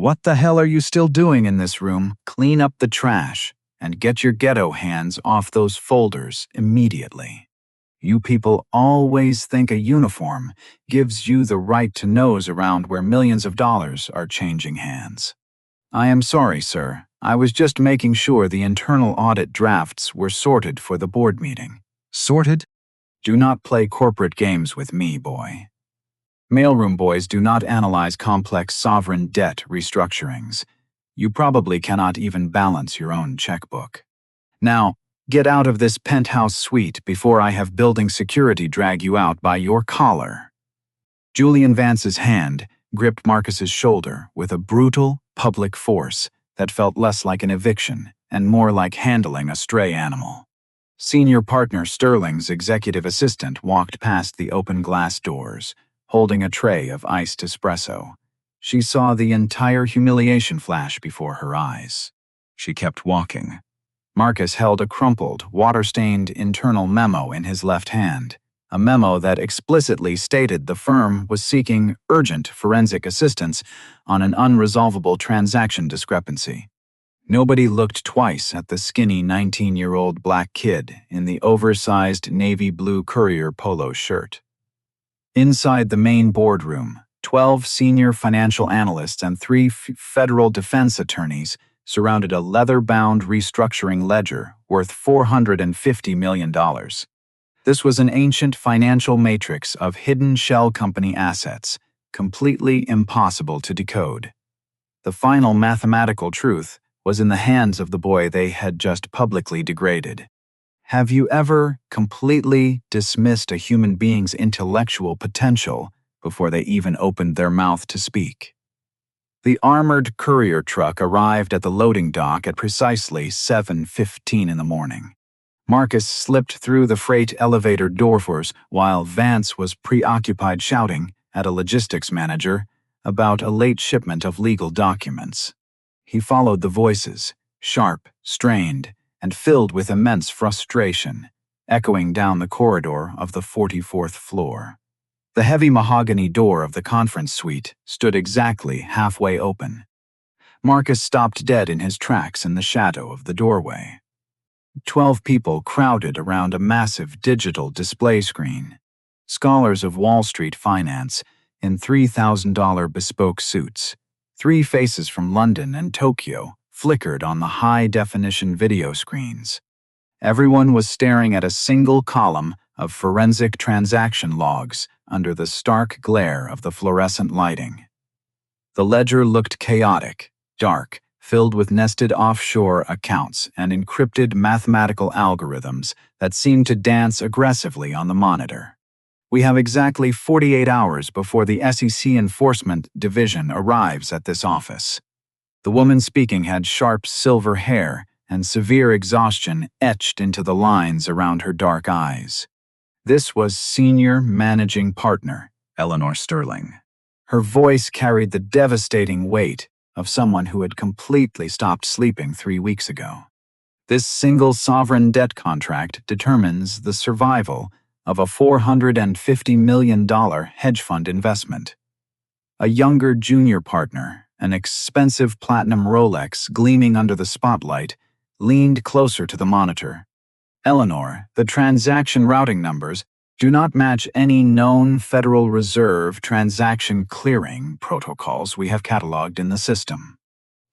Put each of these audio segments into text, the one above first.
What the hell are you still doing in this room? Clean up the trash and get your ghetto hands off those folders immediately. You people always think a uniform gives you the right to nose around where millions of dollars are changing hands. I am sorry, sir. I was just making sure the internal audit drafts were sorted for the board meeting. Sorted? Do not play corporate games with me, boy. Mailroom boys do not analyze complex sovereign debt restructurings. You probably cannot even balance your own checkbook. Now, get out of this penthouse suite before I have building security drag you out by your collar. Julian Vance's hand gripped Marcus's shoulder with a brutal, public force that felt less like an eviction and more like handling a stray animal. Senior partner Sterling's executive assistant walked past the open glass doors, holding a tray of iced espresso. She saw the entire humiliation flash before her eyes. She kept walking. Marcus held a crumpled, water-stained internal memo in his left hand, a memo that explicitly stated the firm was seeking urgent forensic assistance on an unresolvable transaction discrepancy. Nobody looked twice at the skinny 19-year-old black kid in the oversized navy blue courier polo shirt. Inside the main boardroom, 12 senior financial analysts and 3 federal defense attorneys surrounded a leather-bound restructuring ledger worth $450 million. This was an ancient financial matrix of hidden shell company assets, completely impossible to decode. The final mathematical truth was in the hands of the boy they had just publicly degraded. Have you ever completely dismissed a human being's intellectual potential before they even opened their mouth to speak? The armored courier truck arrived at the loading dock at precisely 7:15 in the morning. Marcus slipped through the freight elevator doors while Vance was preoccupied shouting at a logistics manager about a late shipment of legal documents. He followed the voices, sharp, strained, and filled with immense frustration, echoing down the corridor of the 44th floor. The heavy mahogany door of the conference suite stood exactly halfway open. Marcus stopped dead in his tracks in the shadow of the doorway. 12 people crowded around a massive digital display screen. Scholars of Wall Street finance in $3,000 bespoke suits. 3 faces from London and Tokyo flickered on the high-definition video screens. Everyone was staring at a single column of forensic transaction logs under the stark glare of the fluorescent lighting. The ledger looked chaotic, dark, filled with nested offshore accounts and encrypted mathematical algorithms that seemed to dance aggressively on the monitor. We have exactly 48 hours before the SEC Enforcement Division arrives at this office. The woman speaking had sharp silver hair and severe exhaustion etched into the lines around her dark eyes. This was Senior Managing Partner Eleanor Sterling. Her voice carried the devastating weight of someone who had completely stopped sleeping 3 weeks ago. This single sovereign debt contract determines the survival of a $450 million hedge fund investment. A younger junior partner, an expensive platinum Rolex gleaming under the spotlight, leaned closer to the monitor. Eleanor, the transaction routing numbers do not match any known Federal Reserve transaction clearing protocols we have cataloged in the system.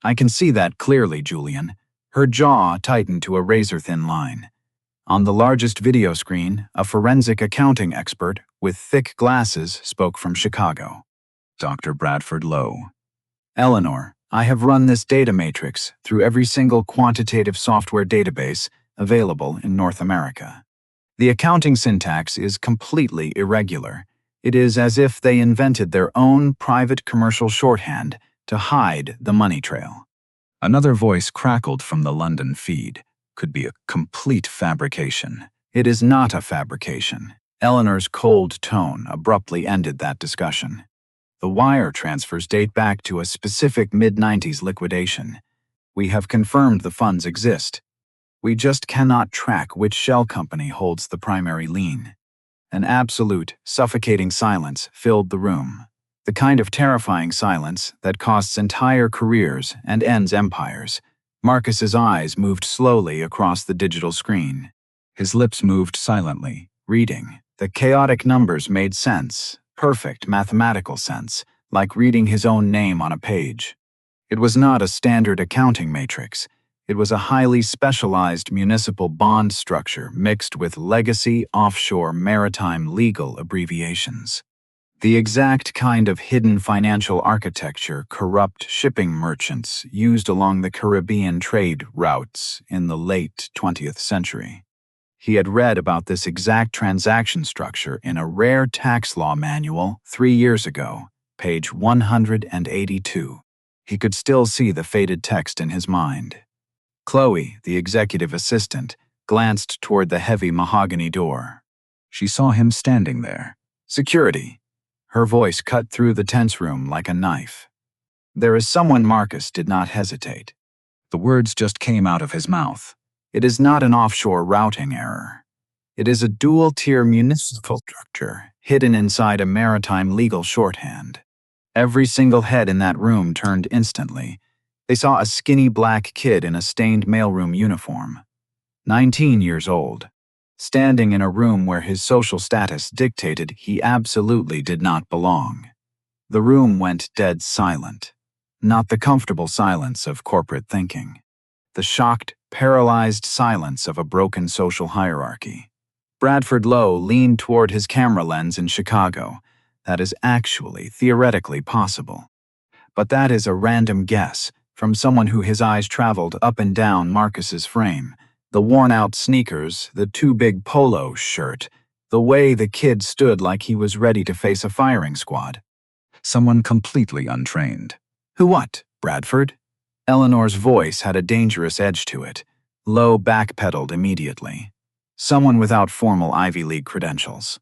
I can see that clearly, Julian. Her jaw tightened to a razor-thin line. On the largest video screen, a forensic accounting expert with thick glasses spoke from Chicago. Dr. Bradford Lowe. Eleanor, I have run this data matrix through every single quantitative software database available in North America. The accounting syntax is completely irregular. It is as if they invented their own private commercial shorthand to hide the money trail. Another voice crackled from the London feed. Could be a complete fabrication. It is not a fabrication. Eleanor's cold tone abruptly ended that discussion. The wire transfers date back to a specific mid-90s liquidation. We have confirmed the funds exist. We just cannot track which shell company holds the primary lien. An absolute, suffocating silence filled the room. The kind of terrifying silence that costs entire careers and ends empires. Marcus's eyes moved slowly across the digital screen. His lips moved silently, reading. The chaotic numbers made sense, perfect mathematical sense, like reading his own name on a page. It was not a standard accounting matrix. It was a highly specialized municipal bond structure mixed with legacy offshore maritime legal abbreviations. The exact kind of hidden financial architecture corrupt shipping merchants used along the Caribbean trade routes in the late 20th century. He had read about this exact transaction structure in a rare tax law manual 3 years ago, page 182. He could still see the faded text in his mind. Chloe, the executive assistant, glanced toward the heavy mahogany door. She saw him standing there. Security. Her voice cut through the tense room like a knife. There is someone. Marcus did not hesitate. The words just came out of his mouth. It is not an offshore routing error. It is a dual-tier municipal structure hidden inside a maritime legal shorthand. Every single head in that room turned instantly. They saw a skinny black kid in a stained mailroom uniform, 19 years old, standing in a room where his social status dictated he absolutely did not belong. The room went dead silent. Not the comfortable silence of corporate thinking. The shocked, paralyzed silence of a broken social hierarchy. Bradford Lowe leaned toward his camera lens in Chicago. That is actually theoretically possible. But that is a random guess from someone who his eyes traveled up and down Marcus's frame. The worn-out sneakers, the too big polo shirt, the way the kid stood like he was ready to face a firing squad. Someone completely untrained. Who what, Bradford? Eleanor's voice had a dangerous edge to it. Lowe backpedaled immediately. Someone without formal Ivy League credentials.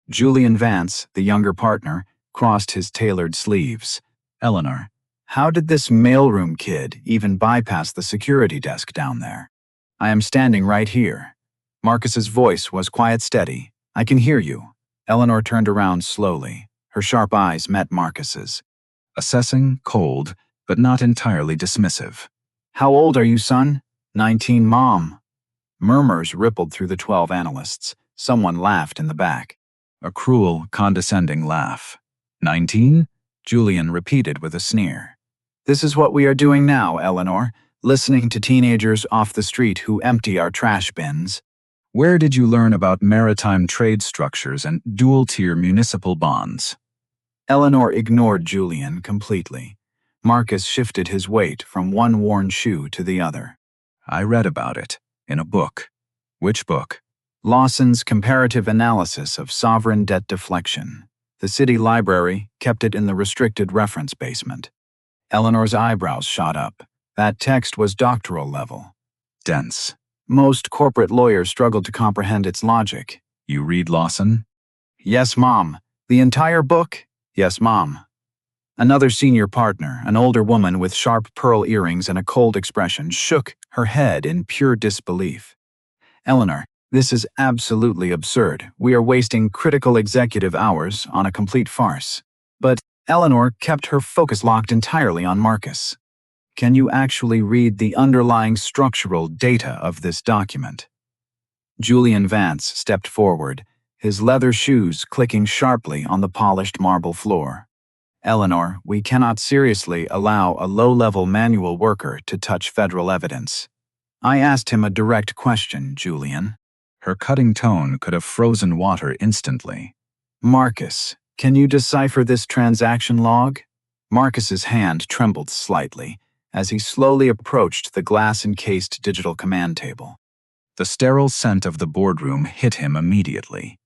Julian Vance, the younger partner, crossed his tailored sleeves. Eleanor, how did this mailroom kid even bypass the security desk down there? I am standing right here. Marcus's voice was quiet, steady. I can hear you. Eleanor turned around slowly. Her sharp eyes met Marcus's. Assessing, cold, but not entirely dismissive. How old are you, son? 19, Mom. Murmurs rippled through the 12 analysts. Someone laughed in the back. A cruel, condescending laugh. 19? Julian repeated with a sneer. This is what we are doing now, Eleanor, listening to teenagers off the street who empty our trash bins. Where did you learn about maritime trade structures and dual-tier municipal bonds? Eleanor ignored Julian completely. Marcus shifted his weight from one worn shoe to the other. I read about it, in a book. Which book? Lawson's Comparative Analysis of Sovereign Debt Deflection. The city library kept it in the restricted reference basement. Eleanor's eyebrows shot up. That text was doctoral level. Dense. Most corporate lawyers struggled to comprehend its logic. You read Lawson? Yes, Mom. The entire book? Yes, Mom. Another senior partner, an older woman with sharp pearl earrings and a cold expression, shook her head in pure disbelief. Eleanor, this is absolutely absurd. We are wasting critical executive hours on a complete farce. But Eleanor kept her focus locked entirely on Marcus. Can you actually read the underlying structural data of this document? Julian Vance stepped forward, his leather shoes clicking sharply on the polished marble floor. Eleanor, we cannot seriously allow a low-level manual worker to touch federal evidence. I asked him a direct question, Julian. Her cutting tone could have frozen water instantly. Marcus, can you decipher this transaction log? Marcus's hand trembled slightly as he slowly approached the glass-encased digital command table. The sterile scent of the boardroom hit him immediately.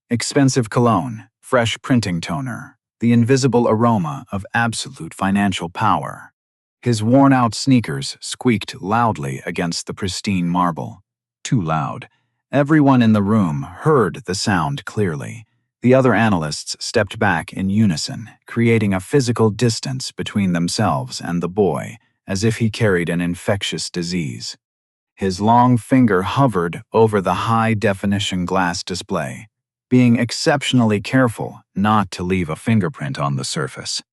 Expensive cologne, fresh printing toner, the invisible aroma of absolute financial power. His worn-out sneakers squeaked loudly against the pristine marble. Too loud. Everyone in the room heard the sound clearly. The other analysts stepped back in unison, creating a physical distance between themselves and the boy, as if he carried an infectious disease. His long finger hovered over the high-definition glass display. being exceptionally careful not to leave a fingerprint on the surface.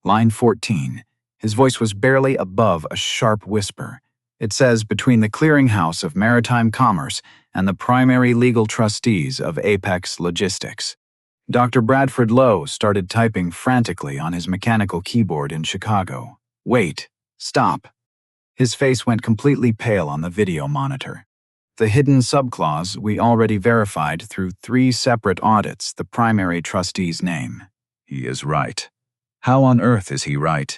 Line 14. His voice was barely above a sharp whisper. It says, between the Clearinghouse of Maritime Commerce and the primary legal trustees of Apex Logistics. Dr. Bradford Lowe started typing frantically on his mechanical keyboard in Chicago. Wait. Stop. His face went completely pale on the video monitor. The hidden subclause we already verified through 3 separate audits the primary trustee's name. He is right. How on earth is he right?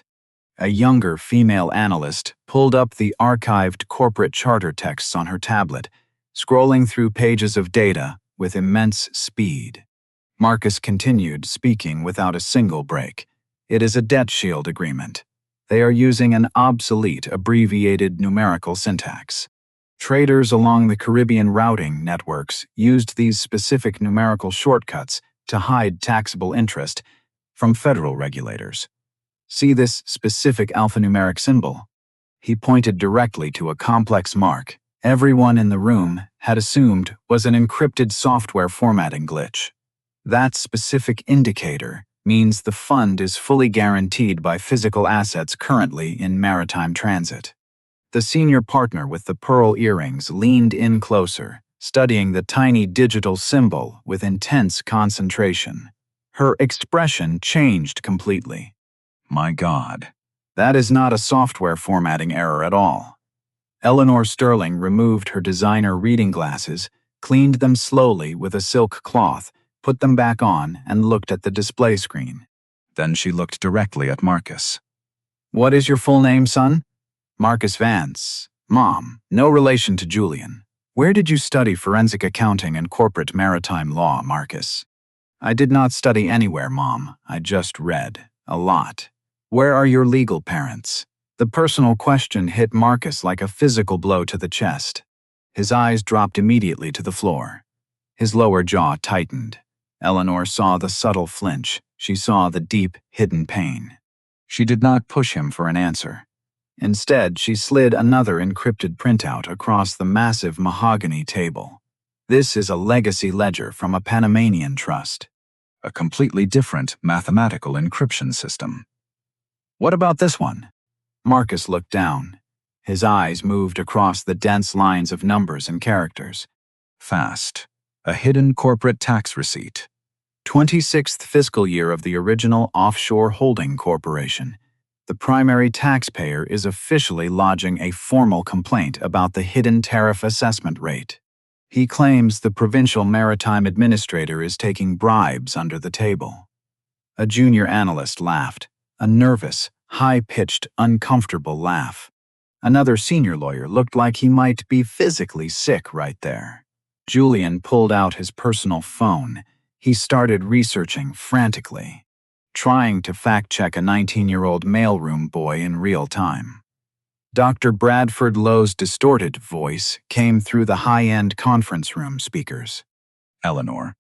A younger female analyst pulled up the archived corporate charter texts on her tablet, scrolling through pages of data with immense speed. Marcus continued, speaking without a single break. It is a debt shield agreement. They are using an obsolete, abbreviated numerical syntax. Traders along the Caribbean routing networks used these specific numerical shortcuts to hide taxable interest from federal regulators. See this specific alphanumeric symbol? He pointed directly to a complex mark everyone in the room had assumed was an encrypted software formatting glitch. That specific indicator means the fund is fully guaranteed by physical assets currently in maritime transit. The senior partner with the pearl earrings leaned in closer, studying the tiny digital symbol with intense concentration. Her expression changed completely. My God, that is not a software formatting error at all. Eleanor Sterling removed her designer reading glasses, cleaned them slowly with a silk cloth, put them back on, and looked at the display screen. Then she looked directly at Marcus. What is your full name, son? Marcus Vance. Mom, no relation to Julian. Where did you study forensic accounting and corporate maritime law, Marcus? I did not study anywhere, Mom. I just read. A lot. Where are your legal parents? The personal question hit Marcus like a physical blow to the chest. His eyes dropped immediately to the floor. His lower jaw tightened. Eleanor saw the subtle flinch. She saw the deep, hidden pain. She did not push him for an answer. Instead, she slid another encrypted printout across the massive mahogany table. This is a legacy ledger from a Panamanian trust. A completely different mathematical encryption system. What about this one? Marcus looked down. His eyes moved across the dense lines of numbers and characters. Fast. A hidden corporate tax receipt. 26th fiscal year of the original offshore holding corporation. The primary taxpayer is officially lodging a formal complaint about the hidden tariff assessment rate. He claims the provincial maritime administrator is taking bribes under the table. A junior analyst laughed, a nervous, high-pitched, uncomfortable laugh. Another senior lawyer looked like he might be physically sick right there. Julian pulled out his personal phone. He started researching frantically, trying to fact-check a 19-year-old mailroom boy in real time. Dr. Bradford Lowe's distorted voice came through the high-end conference room speakers. Eleanor,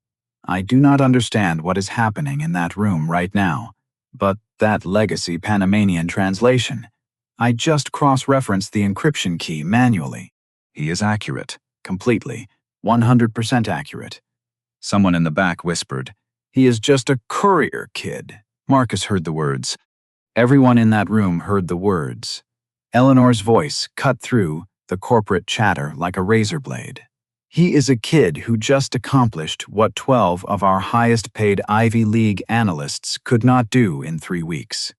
I do not understand what is happening in that room right now, but that legacy Panamanian translation. I just cross-referenced the encryption key manually. He is accurate, completely, 100% accurate. Someone in the back whispered, He is just a courier kid. Marcus heard the words. Everyone in that room heard the words. Eleanor's voice cut through the corporate chatter like a razor blade. He is a kid who just accomplished what 12 of our highest-paid Ivy League analysts could not do in 3 weeks.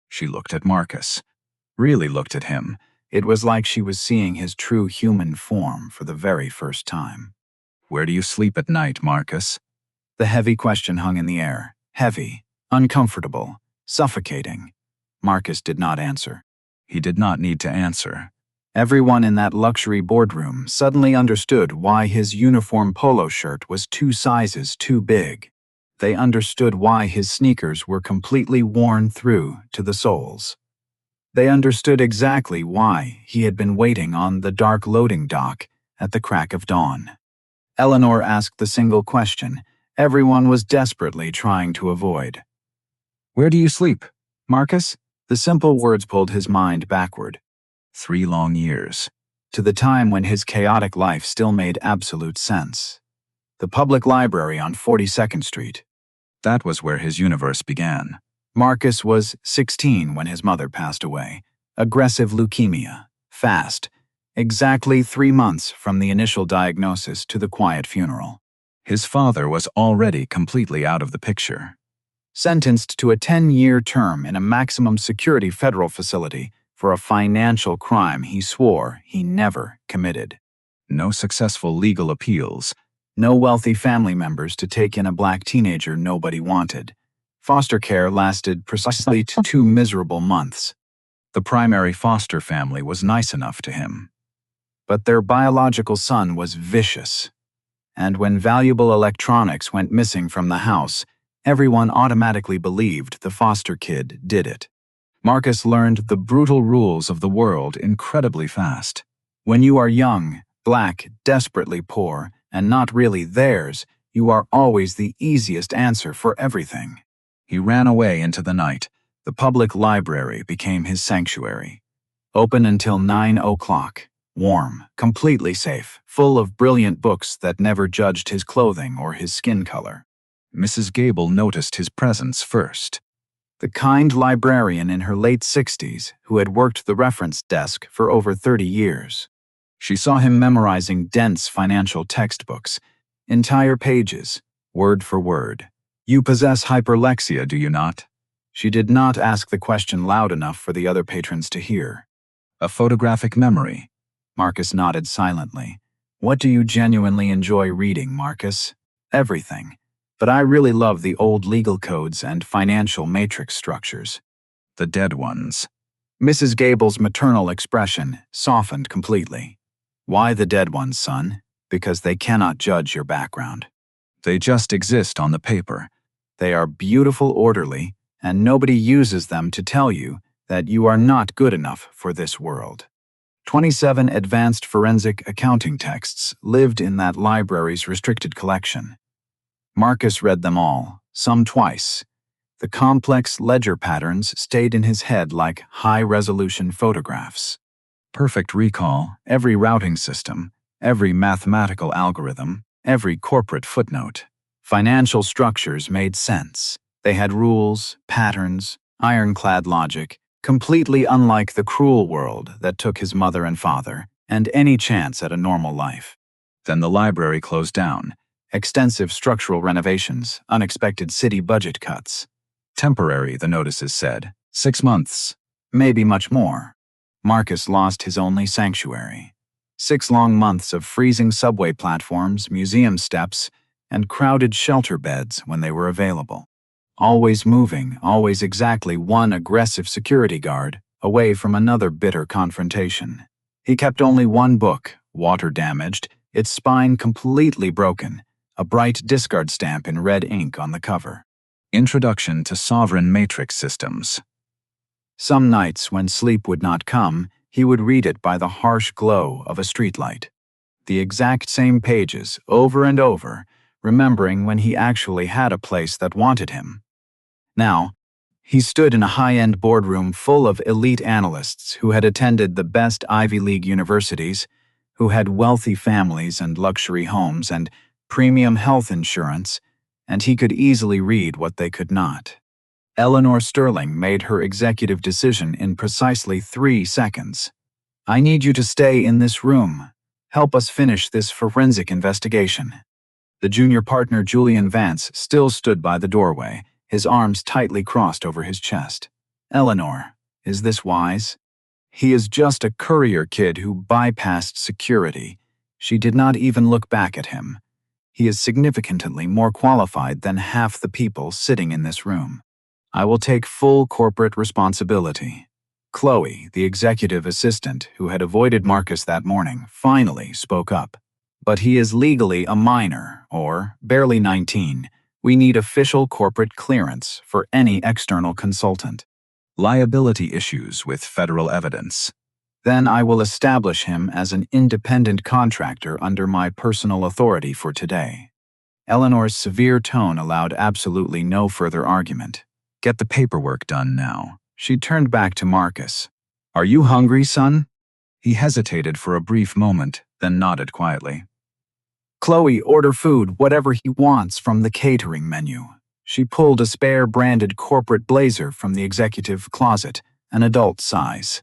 She looked at Marcus. Really looked at him. It was like she was seeing his true human form for the very first time. Where do you sleep at night, Marcus? The heavy question hung in the air. Heavy, uncomfortable, suffocating. Marcus did not answer. He did not need to answer. Everyone in that luxury boardroom suddenly understood why his uniform polo shirt was 2 sizes too big. They understood why his sneakers were completely worn through to the soles. They understood exactly why he had been waiting on the dark loading dock at the crack of dawn. Eleanor asked the single question everyone was desperately trying to avoid. Where do you sleep, Marcus? The simple words pulled his mind backward. 3 long years, to the time when his chaotic life still made absolute sense. The public library on 42nd Street. That was where his universe began. Marcus was 16 when his mother passed away. Aggressive leukemia. Fast. Exactly 3 months from the initial diagnosis to the quiet funeral. His father was already completely out of the picture. Sentenced to a 10-year term in a maximum security federal facility for a financial crime he swore he never committed. No successful legal appeals. No wealthy family members to take in a black teenager nobody wanted. Foster care lasted precisely 2 miserable months. The primary foster family was nice enough to him. But their biological son was vicious. And when valuable electronics went missing from the house, everyone automatically believed the foster kid did it. Marcus learned the brutal rules of the world incredibly fast. When you are young, black, desperately poor, and not really theirs, you are always the easiest answer for everything. He ran away into the night. The public library became his sanctuary. Open until 9 o'clock. Warm, completely safe, full of brilliant books that never judged his clothing or his skin color. Mrs. Gable noticed his presence first. The kind librarian in her late 60s who had worked the reference desk for over 30 years. She saw him memorizing dense financial textbooks, entire pages, word for word. You possess hyperlexia, do you not? She did not ask the question loud enough for the other patrons to hear. A photographic memory. Marcus nodded silently. What do you genuinely enjoy reading, Marcus? Everything. But I really love the old legal codes and financial matrix structures. The dead ones. Mrs. Gable's maternal expression softened completely. Why the dead ones, son? Because they cannot judge your background. They just exist on the paper. They are beautiful, orderly, and nobody uses them to tell you that you are not good enough for this world. 27 advanced forensic accounting texts lived in that library's restricted collection. Marcus read them all, some twice. The complex ledger patterns stayed in his head like high-resolution photographs. Perfect recall, Every routing system, every mathematical algorithm, every corporate footnote. Financial structures made sense. They had rules, patterns, ironclad logic, completely unlike the cruel world that took his mother and father, and any chance at a normal life. Then the library closed down. Extensive structural renovations, unexpected city budget cuts. Temporary, the notices said. 6 months. Maybe much more. Marcus lost his only sanctuary. 6 long months of freezing subway platforms, museum steps, and crowded shelter beds when they were available. Always moving, always exactly one aggressive security guard away from another bitter confrontation. He kept only one book, water-damaged, its spine completely broken, a bright discard stamp in red ink on the cover. Introduction to Sovereign Matrix Systems. Some nights when sleep would not come, he would read it by the harsh glow of a streetlight. The exact same pages, over and over, remembering when he actually had a place that wanted him. Now, he stood in a high-end boardroom full of elite analysts who had attended the best Ivy League universities, who had wealthy families and luxury homes and premium health insurance, and he could easily read what they could not. Eleanor Sterling made her executive decision in precisely 3 seconds. I need you to stay in this room. Help us finish this forensic investigation. The junior partner, Julian Vance, still stood by the doorway, his arms tightly crossed over his chest. Eleanor, is this wise? He is just a courier kid who bypassed security. She did not even look back at him. He is significantly more qualified than half the people sitting in this room. I will take full corporate responsibility. Chloe, the executive assistant who had avoided Marcus that morning, finally spoke up. But he is legally a minor, or barely 19. We need official corporate clearance for any external consultant. Liability issues with federal evidence. Then I will establish him as an independent contractor under my personal authority for today. Eleanor's severe tone allowed absolutely no further argument. Get the paperwork done now. She turned back to Marcus. Are you hungry, son? He hesitated for a brief moment, then nodded quietly. Chloe, order food, whatever he wants from the catering menu. She pulled a spare branded corporate blazer from the executive closet, an adult size.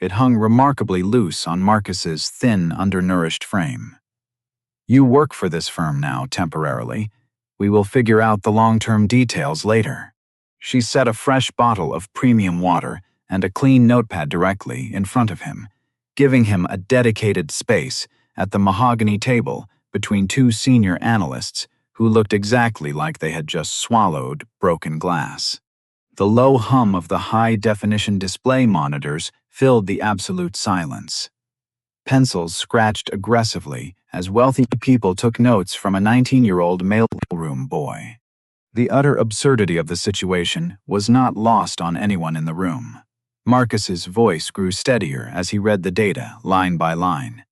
It hung remarkably loose on Marcus's thin, undernourished frame. You work for this firm now, temporarily. We will figure out the long-term details later. She set a fresh bottle of premium water and a clean notepad directly in front of him, giving him a dedicated space at the mahogany table between two senior analysts who looked exactly like they had just swallowed broken glass. The low hum of the high-definition display monitors filled the absolute silence. Pencils scratched aggressively as wealthy people took notes from a 19-year-old mailroom boy. The utter absurdity of the situation was not lost on anyone in the room. Marcus's voice grew steadier as he read the data line by line.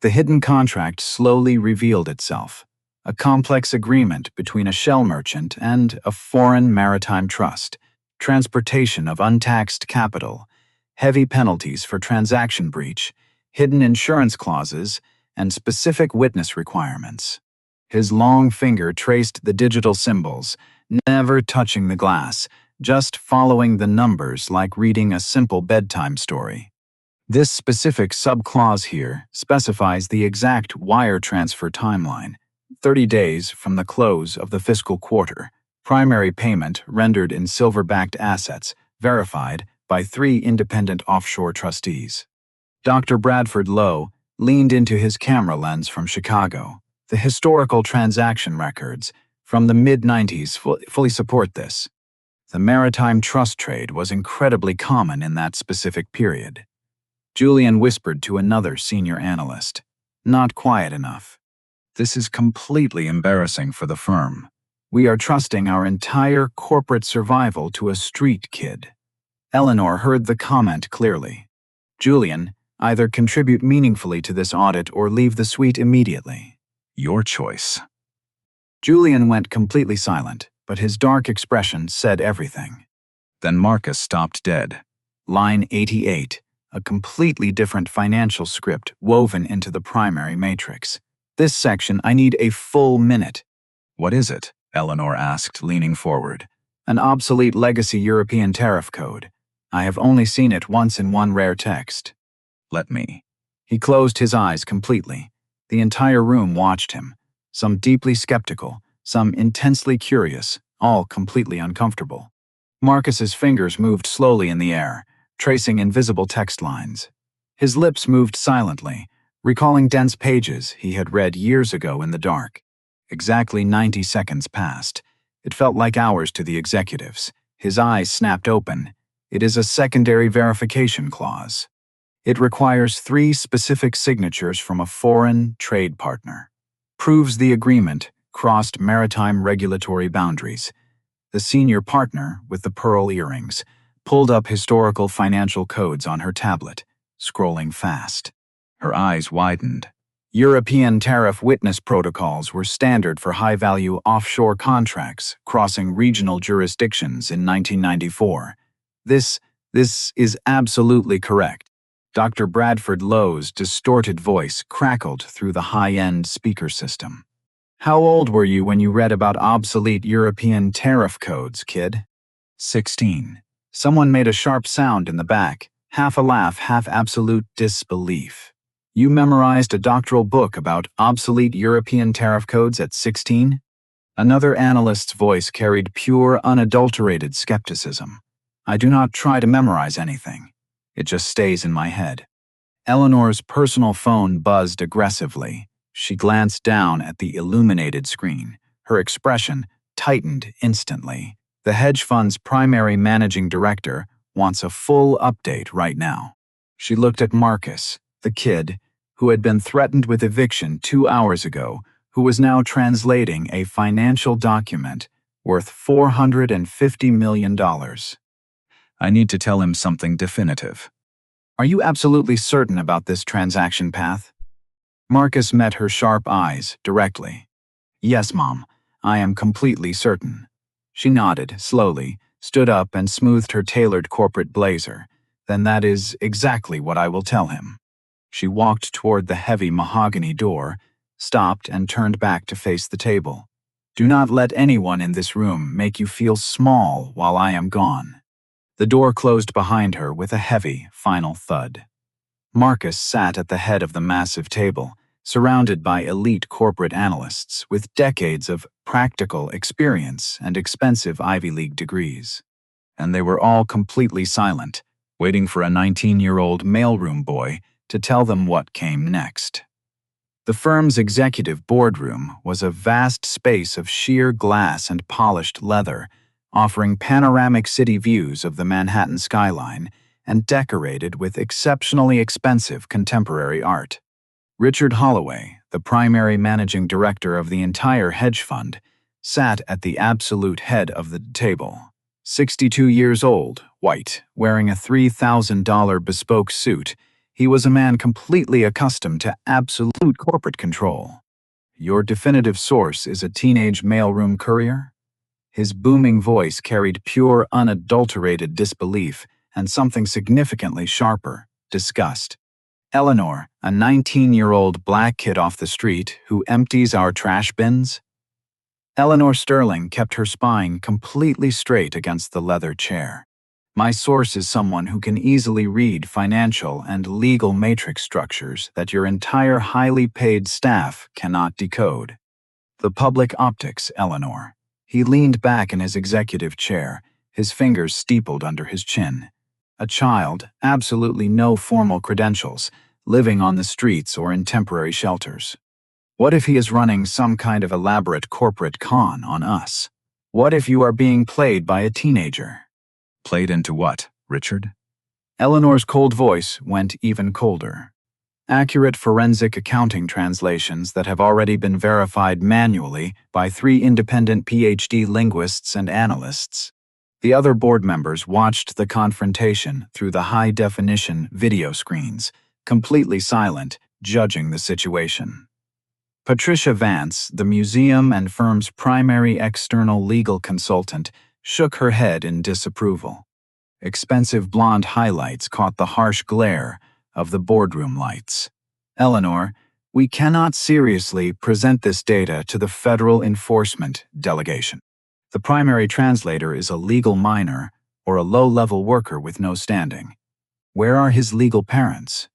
The hidden contract slowly revealed itself, a complex agreement between a shell merchant and a foreign maritime trust, transportation of untaxed capital, heavy penalties for transaction breach, hidden insurance clauses, and specific witness requirements. His long finger traced the digital symbols, never touching the glass, just following the numbers like reading a simple bedtime story. This specific subclause here specifies the exact wire transfer timeline, 30 days from the close of the fiscal quarter, primary payment rendered in silver-backed assets, verified by 3 independent offshore trustees. Dr. Bradford Lowe leaned into his camera lens from Chicago. The historical transaction records from the mid-90s fully support this. The maritime trust trade was incredibly common in that specific period. Julian whispered to another senior analyst. Not quiet enough. This is completely embarrassing for the firm. We are trusting our entire corporate survival to a street kid. Eleanor heard the comment clearly. Julian, either contribute meaningfully to this audit or leave the suite immediately. Your choice. Julian went completely silent, but his dark expression said everything. Then Marcus stopped dead. Line 88, a completely different financial script woven into the primary matrix. This section, I need a full minute. What is it? Eleanor asked, leaning forward. An obsolete legacy European tariff code. I have only seen it once in one rare text. Let me. He closed his eyes completely. The entire room watched him, some deeply skeptical, some intensely curious, all completely uncomfortable. Marcus's fingers moved slowly in the air, tracing invisible text lines. His lips moved silently, recalling dense pages he had read years ago in the dark. Exactly 90 seconds passed. It felt like hours to the executives. His eyes snapped open. It is a secondary verification clause. It requires 3 specific signatures from a foreign trade partner. Proves the agreement crossed maritime regulatory boundaries. The senior partner, with the pearl earrings, pulled up historical financial codes on her tablet, scrolling fast. Her eyes widened. European tariff witness protocols were standard for high-value offshore contracts crossing regional jurisdictions in 1994. This is absolutely correct. Dr. Bradford Lowe's distorted voice crackled through the high-end speaker system. How old were you when you read about obsolete European tariff codes, kid? 16. Someone made a sharp sound in the back, half a laugh, half absolute disbelief. You memorized a doctoral book about obsolete European tariff codes at 16? Another analyst's voice carried pure, unadulterated skepticism. I do not try to memorize anything. It just stays in my head. Eleanor's personal phone buzzed aggressively. She glanced down at the illuminated screen. Her expression tightened instantly. The hedge fund's primary managing director wants a full update right now. She looked at Marcus, the kid, who had been threatened with eviction 2 hours ago, who was now translating a financial document worth $450 million. I need to tell him something definitive. Are you absolutely certain about this transaction path? Marcus met her sharp eyes directly. Yes, Mom, I am completely certain. She nodded slowly, stood up and smoothed her tailored corporate blazer. Then that is exactly what I will tell him. She walked toward the heavy mahogany door, stopped and turned back to face the table. Do not let anyone in this room make you feel small while I am gone. The door closed behind her with a heavy, final thud. Marcus sat at the head of the massive table, surrounded by elite corporate analysts with decades of practical experience and expensive Ivy League degrees. And they were all completely silent, waiting for a 19-year-old mailroom boy to tell them what came next. The firm's executive boardroom was a vast space of sheer glass and polished leather, offering panoramic city views of the Manhattan skyline and decorated with exceptionally expensive contemporary art. Richard Holloway, the primary managing director of the entire hedge fund, sat at the absolute head of the table. 62 years old, white, wearing a $3,000 bespoke suit, he was a man completely accustomed to absolute corporate control. Your definitive source is a teenage mailroom courier? His booming voice carried pure, unadulterated disbelief and something significantly sharper, disgust. Eleanor, a 19-year-old black kid off the street who empties our trash bins? Eleanor Sterling kept her spine completely straight against the leather chair. My source is someone who can easily read financial and legal matrix structures that your entire highly paid staff cannot decode. The public optics, Eleanor. He leaned back in his executive chair, his fingers steepled under his chin. A child, absolutely no formal credentials, living on the streets or in temporary shelters. What if he is running some kind of elaborate corporate con on us? What if you are being played by a teenager? Played into what, Richard? Eleanor's cold voice went even colder. Accurate forensic accounting translations that have already been verified manually by 3 independent PhD linguists and analysts. The other board members watched the confrontation through the high-definition video screens, completely silent, judging the situation. Patricia Vance, the museum and firm's primary external legal consultant, shook her head in disapproval. Expensive blonde highlights caught the harsh glare of the boardroom lights. Eleanor, we cannot seriously present this data to the Federal Enforcement Delegation. The primary translator is a legal minor or a low-level worker with no standing. Where are his legal parents?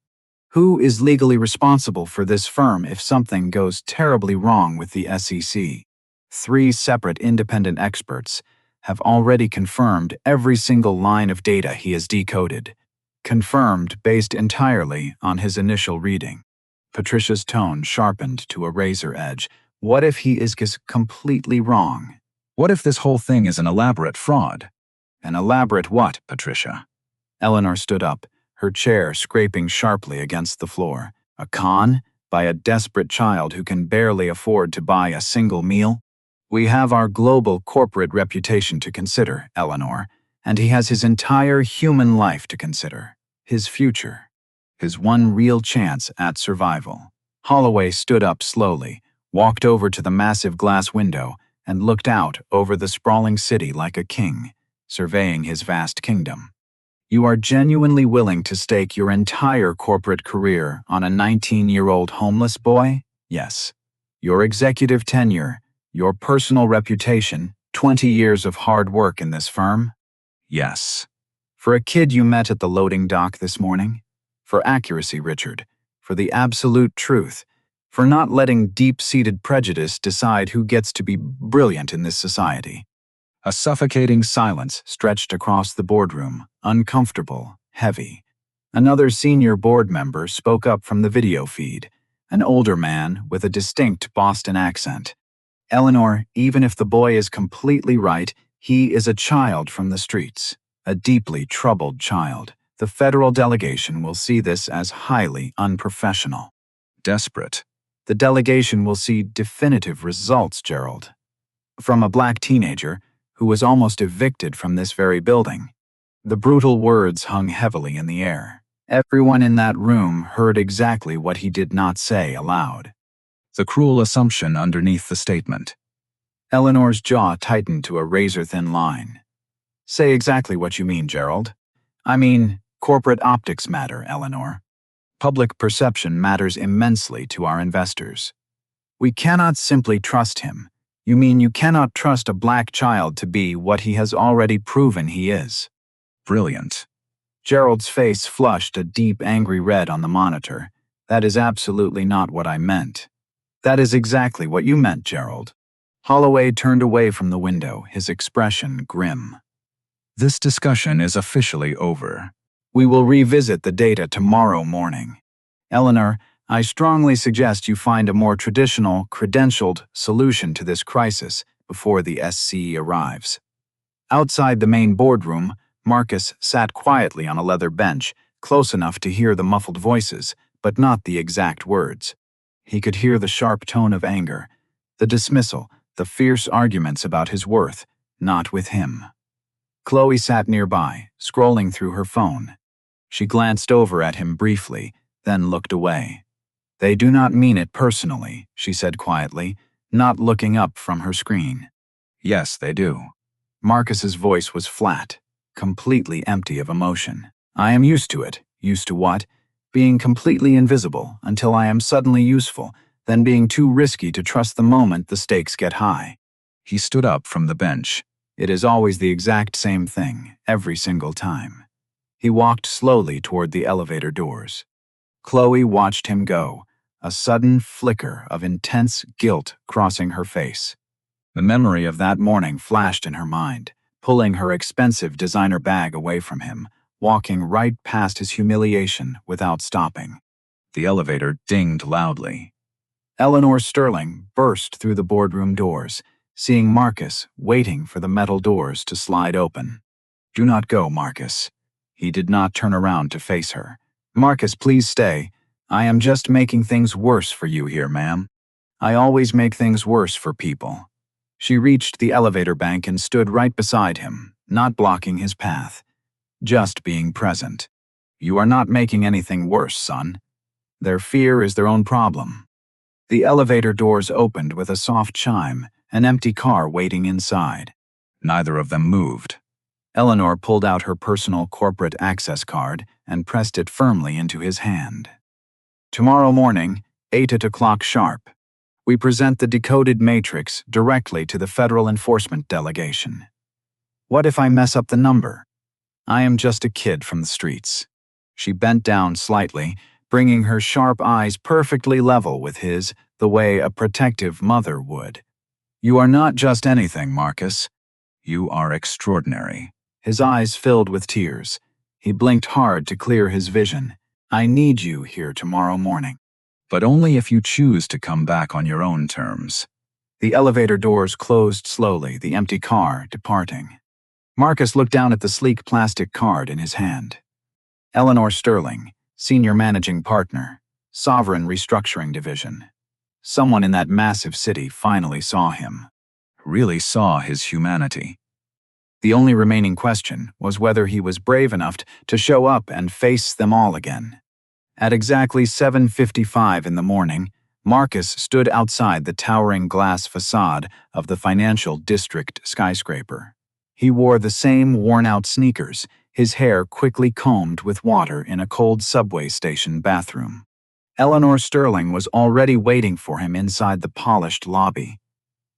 Who is legally responsible for this firm if something goes terribly wrong with the SEC? 3 separate independent experts have already confirmed every single line of data he has decoded. Confirmed based entirely on his initial reading. Patricia's tone sharpened to a razor edge. What if he is completely wrong? What if this whole thing is an elaborate fraud? An elaborate what, Patricia? Eleanor stood up, her chair scraping sharply against the floor. A con? By a desperate child who can barely afford to buy a single meal? We have our global corporate reputation to consider, Eleanor, and he has his entire human life to consider. His future. His one real chance at survival. Holloway stood up slowly, walked over to the massive glass window, and looked out over the sprawling city like a king, surveying his vast kingdom. You are genuinely willing to stake your entire corporate career on a 19-year-old homeless boy? Yes. Your executive tenure, your personal reputation, 20 years of hard work in this firm? Yes. For a kid you met at the loading dock this morning? For accuracy, Richard. For the absolute truth. For not letting deep-seated prejudice decide who gets to be brilliant in this society. A suffocating silence stretched across the boardroom, uncomfortable, heavy. Another senior board member spoke up from the video feed, an older man with a distinct Boston accent. Eleanor, even if the boy is completely right, he is a child from the streets, a deeply troubled child. The federal delegation will see this as highly unprofessional. Desperate. The delegation will see definitive results, Gerald. From a black teenager who was almost evicted from this very building. The brutal words hung heavily in the air. Everyone in that room heard exactly what he did not say aloud. The cruel assumption underneath the statement. Eleanor's jaw tightened to a razor-thin line. Say exactly what you mean, Gerald. I mean, corporate optics matter, Eleanor. Public perception matters immensely to our investors. We cannot simply trust him. You mean you cannot trust a black child to be what he has already proven he is? Brilliant. Gerald's face flushed a deep, angry red on the monitor. That is absolutely not what I meant. That is exactly what you meant, Gerald. Holloway turned away from the window, his expression grim. This discussion is officially over. We will revisit the data tomorrow morning. Eleanor, I strongly suggest you find a more traditional, credentialed solution to this crisis before the SC arrives. Outside the main boardroom, Marcus sat quietly on a leather bench, close enough to hear the muffled voices, but not the exact words. He could hear the sharp tone of anger, the dismissal, the fierce arguments about his worth, not with him. Chloe sat nearby, scrolling through her phone. She glanced over at him briefly, then looked away. They do not mean it personally, she said quietly, not looking up from her screen. Yes, they do. Marcus's voice was flat, completely empty of emotion. I am used to it. Used to what? Being completely invisible until I am suddenly useful, then being too risky to trust the moment the stakes get high. He stood up from the bench. It is always the exact same thing, every single time. He walked slowly toward the elevator doors. Chloe watched him go, a sudden flicker of intense guilt crossing her face. The memory of that morning flashed in her mind, pulling her expensive designer bag away from him, walking right past his humiliation without stopping. The elevator dinged loudly. Eleanor Sterling burst through the boardroom doors, seeing Marcus waiting for the metal doors to slide open. Do not go, Marcus. He did not turn around to face her. Marcus, please stay. I am just making things worse for you here, ma'am. I always make things worse for people. She reached the elevator bank and stood right beside him, not blocking his path, just being present. You are not making anything worse, son. Their fear is their own problem. The elevator doors opened with a soft chime, an empty car waiting inside. Neither of them moved. Eleanor pulled out her personal corporate access card and pressed it firmly into his hand. Tomorrow morning, 8 o'clock sharp. We present the decoded matrix directly to the Federal Enforcement Delegation. What if I mess up the number? I am just a kid from the streets. She bent down slightly, bringing her sharp eyes perfectly level with his, the way a protective mother would. You are not just anything, Marcus. You are extraordinary. His eyes filled with tears. He blinked hard to clear his vision. I need you here tomorrow morning. But only if you choose to come back on your own terms. The elevator doors closed slowly, the empty car departing. Marcus looked down at the sleek plastic card in his hand. Eleanor Sterling, Senior Managing Partner, Sovereign Restructuring Division. Someone in that massive city finally saw him. Really saw his humanity. The only remaining question was whether he was brave enough to show up and face them all again. At exactly 7:55 in the morning, Marcus stood outside the towering glass facade of the Financial District skyscraper. He wore the same worn-out sneakers, his hair quickly combed with water in a cold subway station bathroom. Eleanor Sterling was already waiting for him inside the polished lobby,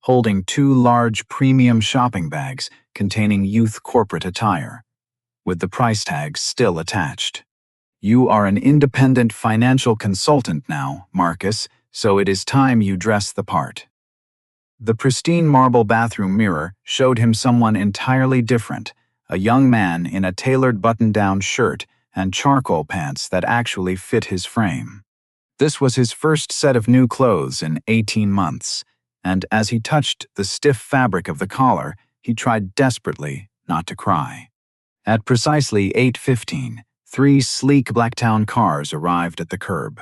holding 2 large premium shopping bags containing youth corporate attire, with the price tags still attached. You are an independent financial consultant now, Marcus, so it is time you dress the part. The pristine marble bathroom mirror showed him someone entirely different, a young man in a tailored button-down shirt and charcoal pants that actually fit his frame. This was his first set of new clothes in 18 months, and as he touched the stiff fabric of the collar, he tried desperately not to cry. At precisely 8:15, 3 sleek Blacktown cars arrived at the curb.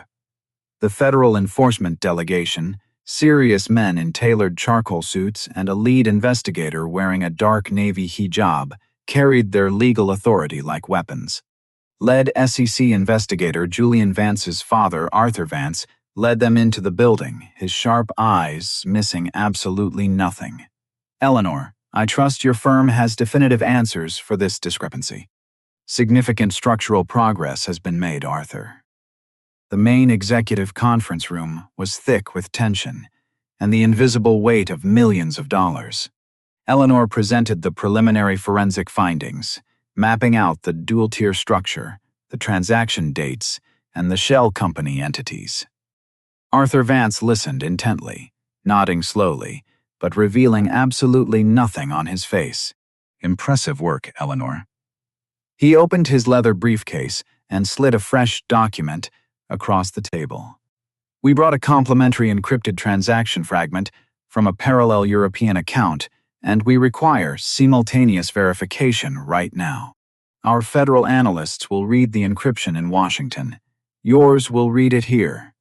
The Federal Enforcement Delegation, serious men in tailored charcoal suits and a lead investigator wearing a dark navy hijab, carried their legal authority like weapons. Lead SEC investigator Julian Vance's father, Arthur Vance, led them into the building, his sharp eyes missing absolutely nothing. Eleanor, I trust your firm has definitive answers for this discrepancy. Significant structural progress has been made, Arthur. The main executive conference room was thick with tension. and the invisible weight of millions of dollars. Eleanor presented the preliminary forensic findings, mapping out the dual-tier structure, the transaction dates, and the shell company entities. Arthur Vance listened intently, nodding slowly, but revealing absolutely nothing on his face. Impressive work, Eleanor. He opened his leather briefcase and slid a fresh document across the table. We brought a complimentary encrypted transaction fragment from a parallel European account, and we require simultaneous verification right now. Our federal analysts will read the encryption in Washington. Yours will read it here.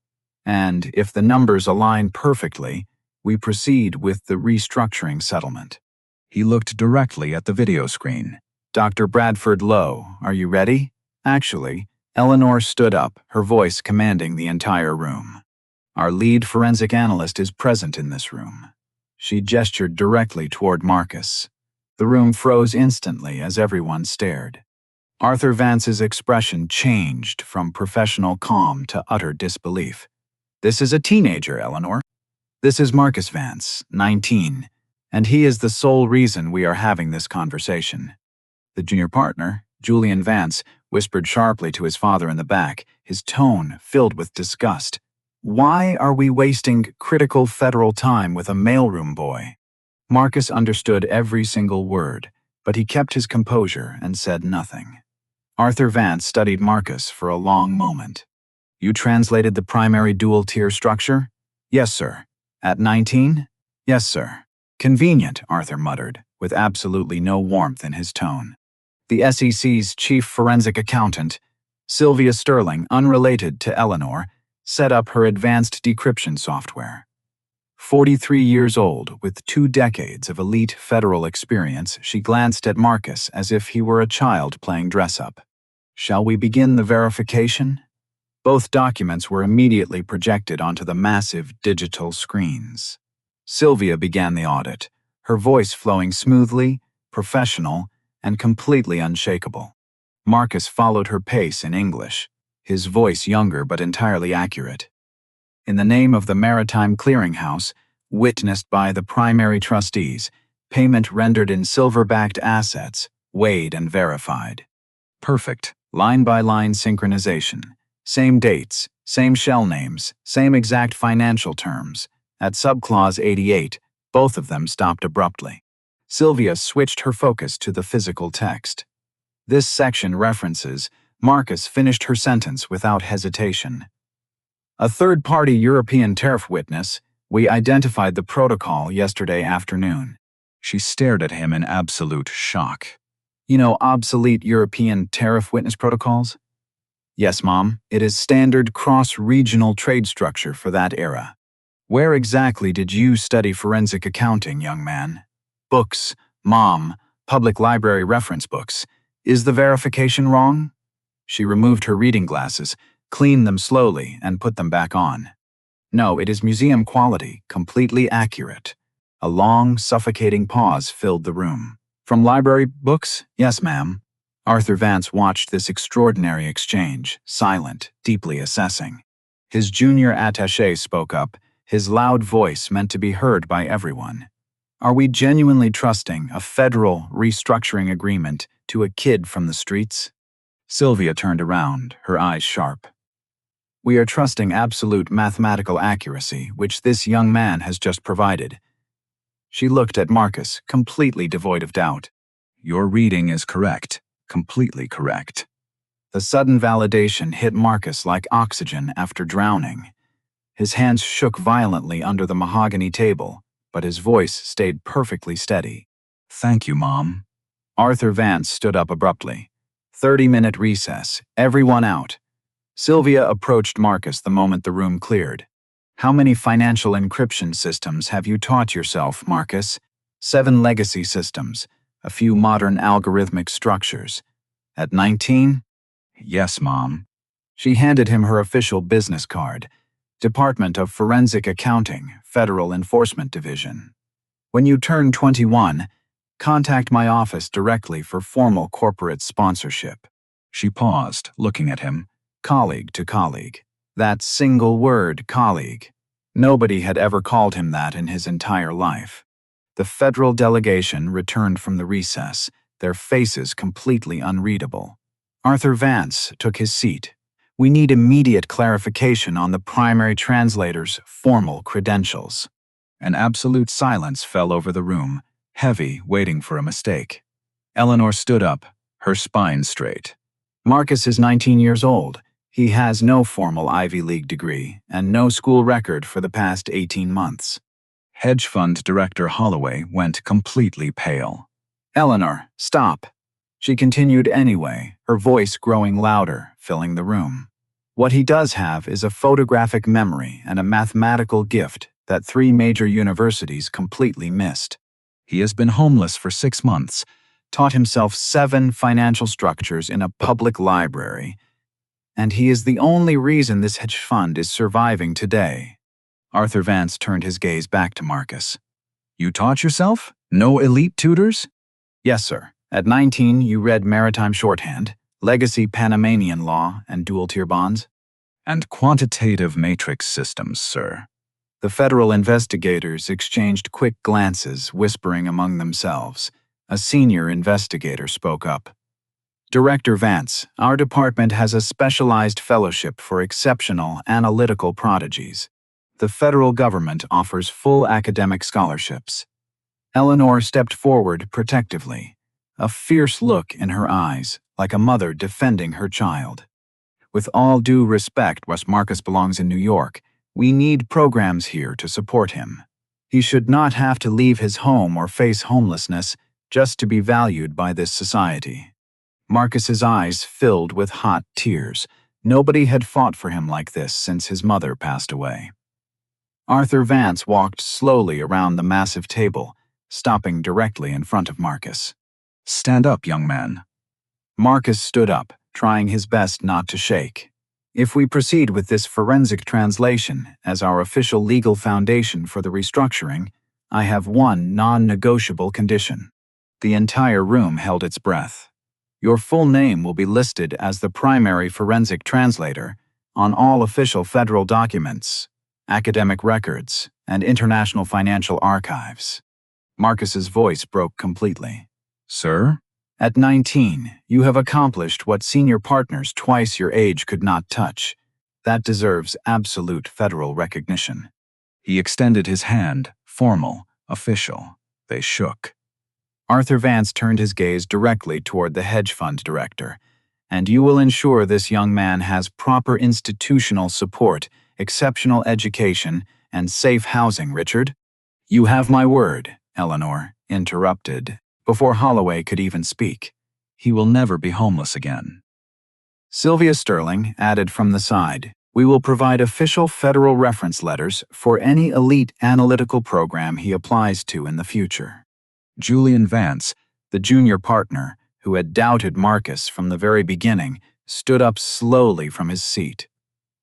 And if the numbers align perfectly, we proceed with the restructuring settlement. He looked directly at the video screen. Dr. Bradford Lowe, are you ready? Actually, Eleanor stood up, her voice commanding the entire room. Our lead forensic analyst is present in this room. She gestured directly toward Marcus. The room froze instantly as everyone stared. Arthur Vance's expression changed from professional calm to utter disbelief. This is a teenager, Eleanor. This is Marcus Vance, 19, and he is the sole reason we are having this conversation. The junior partner, Julian Vance, whispered sharply to his father in the back, his tone filled with disgust. Why are we wasting critical federal time with a mailroom boy? Marcus understood every single word, but he kept his composure and said nothing. Arthur Vance studied Marcus for a long moment. You translated the primary dual-tier structure? Yes, sir. At 19? Yes, sir. Convenient, Arthur muttered, with absolutely no warmth in his tone. The SEC's chief forensic accountant, Sylvia Sterling, unrelated to Eleanor, set up her advanced decryption software. 43 years old, with 2 decades of elite federal experience, she glanced at Marcus as if he were a child playing dress-up. Shall we begin the verification? Both documents were immediately projected onto the massive digital screens. Sylvia began the audit, her voice flowing smoothly, professional, and completely unshakable. Marcus followed her pace in English, his voice younger but entirely accurate. In the name of the Maritime Clearinghouse, witnessed by the primary trustees, payment rendered in silver-backed assets, weighed and verified. Perfect. Line-by-line synchronization. Same dates, same shell names, same exact financial terms. At subclause 88, both of them stopped abruptly. Sylvia switched her focus to the physical text. This section references. Marcus finished her sentence without hesitation. A third-party European tariff witness, we identified the protocol yesterday afternoon. She stared at him in absolute shock. You know obsolete European tariff witness protocols? Yes, Mom, it is standard cross-regional trade structure for that era. Where exactly did you study forensic accounting, young man? Books, Mom, public library reference books. Is the verification wrong? She removed her reading glasses, cleaned them slowly, and put them back on. No, it is museum quality, completely accurate. A long, suffocating pause filled the room. From library books? Yes, ma'am. Arthur Vance watched this extraordinary exchange, silent, deeply assessing. His junior attaché spoke up, his loud voice meant to be heard by everyone. Are we genuinely trusting a federal restructuring agreement to a kid from the streets? Sylvia turned around, her eyes sharp. We are trusting absolute mathematical accuracy, which this young man has just provided. She looked at Marcus, completely devoid of doubt. Your reading is correct. Completely correct. The sudden validation hit Marcus like oxygen after drowning. His hands shook violently under the mahogany table, but his voice stayed perfectly steady. Thank you, Mom. Arthur Vance stood up abruptly. 30-minute recess, everyone out. Sylvia approached Marcus the moment the room cleared. How many financial encryption systems have you taught yourself, Marcus? 7 legacy systems, a few modern algorithmic structures. At 19? Yes, Mom. She handed him her official business card. Department of Forensic Accounting, Federal Enforcement Division. When you turn 21, contact my office directly for formal corporate sponsorship. She paused, looking at him. Colleague to colleague. That single word, colleague. Nobody had ever called him that in his entire life. The federal delegation returned from the recess, their faces completely unreadable. Arthur Vance took his seat. We need immediate clarification on the primary translator's formal credentials. An absolute silence fell over the room, heavy, waiting for a mistake. Eleanor stood up, her spine straight. Marcus is 19 years old. He has no formal Ivy League degree and no school record for the past 18 months. Hedge fund director Holloway went completely pale. Eleanor, stop. She continued anyway, her voice growing louder, filling the room. What he does have is a photographic memory and a mathematical gift that 3 major universities completely missed. He has been homeless for 6 months, taught himself 7 financial structures in a public library, and he is the only reason this hedge fund is surviving today. Arthur Vance turned his gaze back to Marcus. You taught yourself? No elite tutors? Yes, sir. At 19, you read maritime shorthand, legacy Panamanian law, and dual-tier bonds? And quantitative matrix systems, sir. The federal investigators exchanged quick glances, whispering among themselves. A senior investigator spoke up. Director Vance, our department has a specialized fellowship for exceptional analytical prodigies. The federal government offers full academic scholarships. Eleanor stepped forward protectively, a fierce look in her eyes, like a mother defending her child. With all due respect, West Marcus belongs in New York. We need programs here to support him. He should not have to leave his home or face homelessness just to be valued by this society. Marcus's eyes filled with hot tears. Nobody had fought for him like this since his mother passed away. Arthur Vance walked slowly around the massive table, stopping directly in front of Marcus. Stand up, young man. Marcus stood up, trying his best not to shake. If we proceed with this forensic translation as our official legal foundation for the restructuring, I have one non-negotiable condition. The entire room held its breath. Your full name will be listed as the primary forensic translator on all official federal documents, academic records, and international financial archives. Marcus's voice broke completely. Sir? At 19, you have accomplished what senior partners twice your age could not touch. That deserves absolute federal recognition. He extended his hand, formal, official. They shook. Arthur Vance turned his gaze directly toward the hedge fund director. And you will ensure this young man has proper institutional support, exceptional education, and safe housing, Richard? You have my word, Eleanor interrupted, before Holloway could even speak. He will never be homeless again. Sylvia Sterling added from the side, we will provide official federal reference letters for any elite analytical program he applies to in the future. Julian Vance, the junior partner, who had doubted Marcus from the very beginning, stood up slowly from his seat.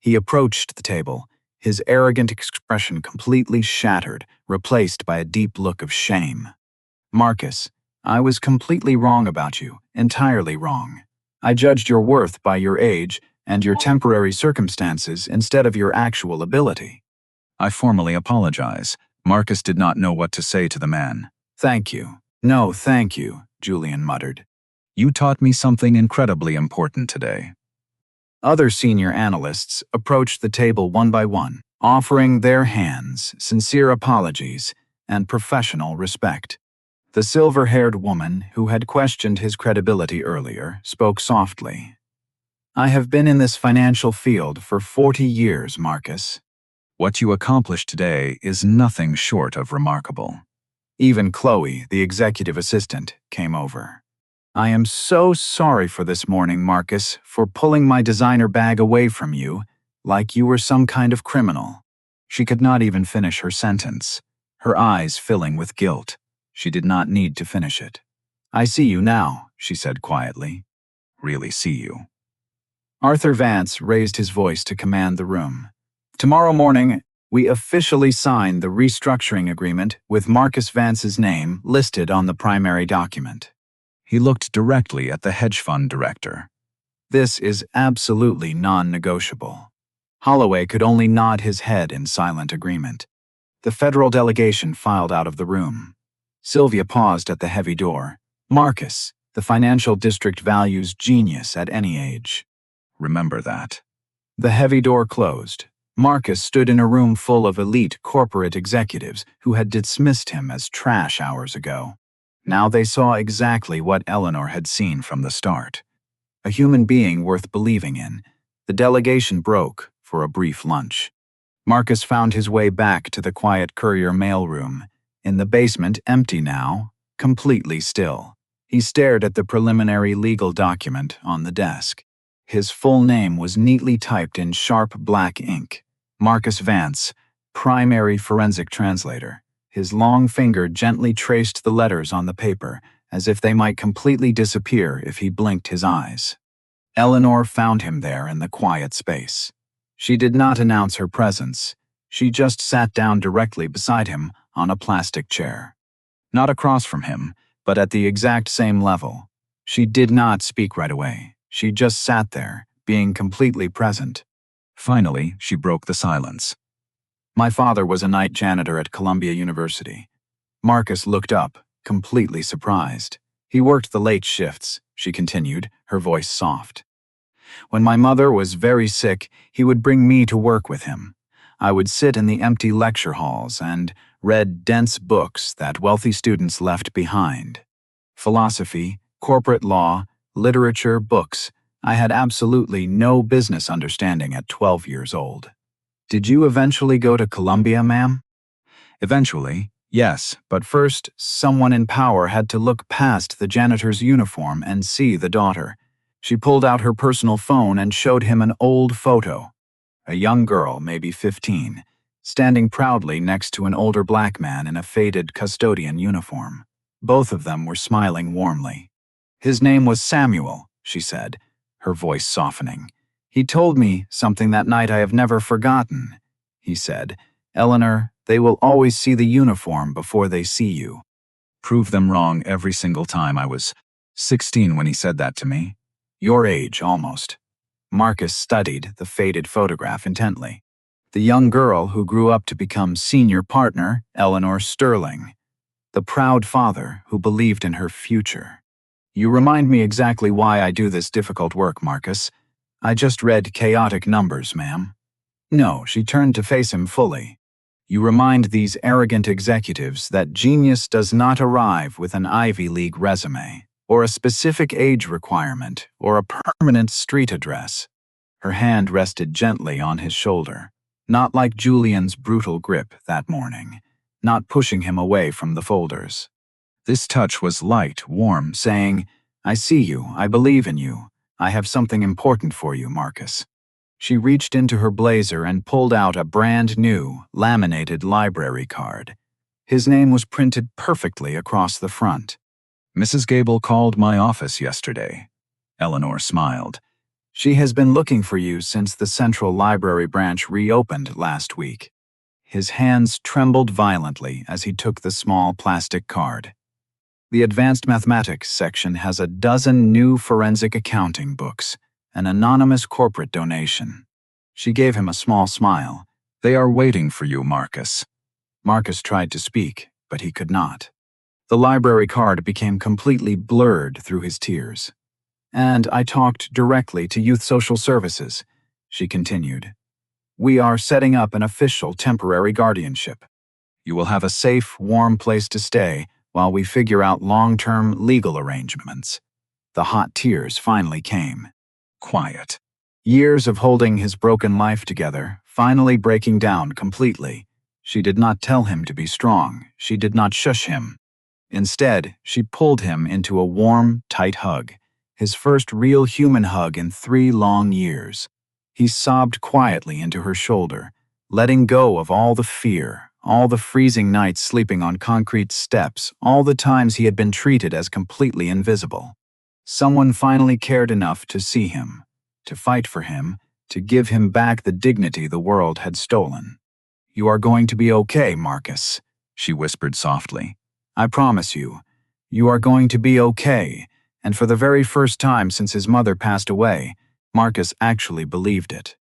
He approached the table, his arrogant expression completely shattered, replaced by a deep look of shame. Marcus, I was completely wrong about you, entirely wrong. I judged your worth by your age and your temporary circumstances instead of your actual ability. I formally apologize. Marcus did not know what to say to the man. Thank you. No, thank you, Julian muttered. You taught me something incredibly important today. Other senior analysts approached the table one by one, offering their hands, sincere apologies, and professional respect. The silver-haired woman, who had questioned his credibility earlier, spoke softly. I have been in this financial field for 40 years, Marcus. What you accomplished today is nothing short of remarkable. Even Chloe, the executive assistant, came over. I am so sorry for this morning, Marcus, for pulling my designer bag away from you, like you were some kind of criminal. She could not even finish her sentence, her eyes filling with guilt. She did not need to finish it. I see you now, she said quietly. Really see you. Arthur Vance raised his voice to command the room. Tomorrow morning, we officially sign the restructuring agreement with Marcus Vance's name listed on the primary document. He looked directly at the hedge fund director. This is absolutely non-negotiable. Holloway could only nod his head in silent agreement. The federal delegation filed out of the room. Sylvia paused at the heavy door. Marcus, the financial district values genius at any age. Remember that. The heavy door closed. Marcus stood in a room full of elite corporate executives who had dismissed him as trash hours ago. Now they saw exactly what Eleanor had seen from the start. A human being worth believing in. The delegation broke for a brief lunch. Marcus found his way back to the quiet courier mailroom. In the basement, empty now, completely still. He stared at the preliminary legal document on the desk. His full name was neatly typed in sharp black ink. Marcus Vance, primary forensic translator. His long finger gently traced the letters on the paper, as if they might completely disappear if he blinked his eyes. Eleanor found him there in the quiet space. She did not announce her presence. She just sat down directly beside him on a plastic chair. Not across from him, but at the exact same level. She did not speak right away. She just sat there, being completely present. Finally, she broke the silence. My father was a night janitor at Columbia University. Marcus looked up, completely surprised. He worked the late shifts, she continued, her voice soft. When my mother was very sick, he would bring me to work with him. I would sit in the empty lecture halls and read dense books that wealthy students left behind. Philosophy, corporate law, literature, books. I had absolutely no business understanding at 12 years old. Did you eventually go to Columbia, ma'am? Eventually, yes, But first, someone in power had to look past the janitor's uniform and see the daughter. She pulled out her personal phone and showed him an old photo. A young girl, maybe 15, standing proudly next to an older black man in a faded custodian uniform. Both of them were smiling warmly. His name was Samuel, she said, her voice softening. He told me something that night I have never forgotten. He said, Eleanor, they will always see the uniform before they see you. Prove them wrong every single time. I was 16 when he said that to me. Your age, almost. Marcus studied the faded photograph intently. The young girl who grew up to become senior partner, Eleanor Sterling. The proud father who believed in her future. You remind me exactly why I do this difficult work, Marcus. I just read chaotic numbers, ma'am. No, she turned to face him fully. You remind these arrogant executives that genius does not arrive with an Ivy League resume, or a specific age requirement, or a permanent street address. Her hand rested gently on his shoulder, not like Julian's brutal grip that morning, not pushing him away from the folders. This touch was light, warm, saying, I see you, I believe in you, I have something important for you, Marcus. She reached into her blazer and pulled out a brand new, laminated library card. His name was printed perfectly across the front. Mrs. Gable called my office yesterday. Eleanor smiled. She has been looking for you since the Central Library branch reopened last week. His hands trembled violently as he took the small plastic card. The Advanced Mathematics section has a dozen new forensic accounting books, an anonymous corporate donation. She gave him a small smile. They are waiting for you, Marcus. Marcus tried to speak, but he could not. The library card became completely blurred through his tears. And I talked directly to Youth Social Services, she continued. We are setting up an official temporary guardianship. You will have a safe, warm place to stay while we figure out long-term legal arrangements. The hot tears finally came. Quiet. Years of holding his broken life together, finally breaking down completely. She did not tell him to be strong. She did not shush him. Instead, she pulled him into a warm, tight hug, his first real human hug in 3 long years. He sobbed quietly into her shoulder, letting go of all the fear, all the freezing nights sleeping on concrete steps, all the times he had been treated as completely invisible. Someone finally cared enough to see him, to fight for him, to give him back the dignity the world had stolen. You are going to be okay, Marcus, she whispered softly. I promise you, you are going to be okay. And for the very first time since his mother passed away, Marcus actually believed it.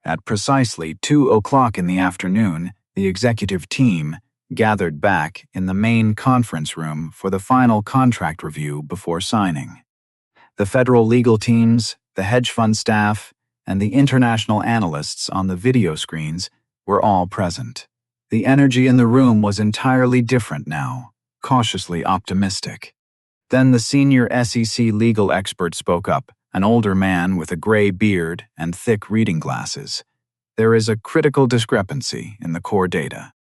At precisely 2 o'clock in the afternoon, the executive team gathered back in the main conference room for the final contract review before signing. The federal legal teams, the hedge fund staff, and the international analysts on the video screens were all present. The energy in the room was entirely different now, cautiously optimistic. Then the senior SEC legal expert spoke up, an older man with a gray beard and thick reading glasses. There is a critical discrepancy in the core data.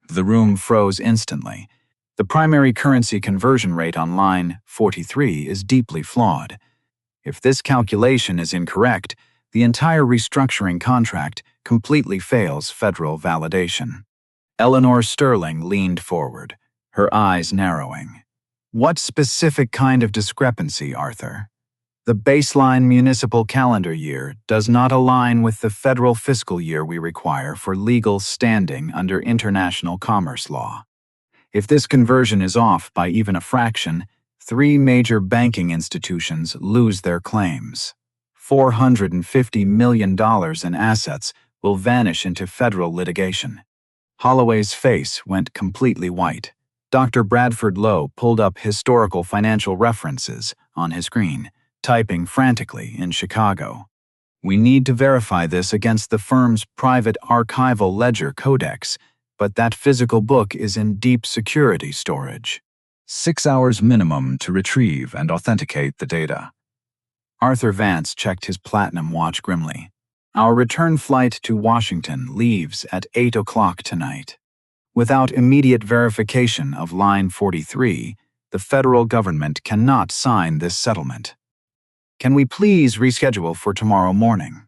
The room froze instantly. The primary currency conversion rate on line 43 is deeply flawed. If this calculation is incorrect, the entire restructuring contract completely fails federal validation. Eleanor Sterling leaned forward, her eyes narrowing. What specific kind of discrepancy, Arthur? The baseline municipal calendar year does not align with the federal fiscal year we require for legal standing under international commerce law. If this conversion is off by even a fraction, 3 major banking institutions lose their claims. $450 million in assets will vanish into federal litigation. Holloway's face went completely white. Dr. Bradford Lowe pulled up historical financial references on his screen, typing frantically in Chicago. We need to verify this against the firm's private archival ledger codex, but that physical book is in deep security storage. 6 hours minimum to retrieve and authenticate the data. Arthur Vance checked his platinum watch grimly. Our return flight to Washington leaves at 8 o'clock tonight. Without immediate verification of line 43, the federal government cannot sign this settlement. Can we please reschedule for tomorrow morning?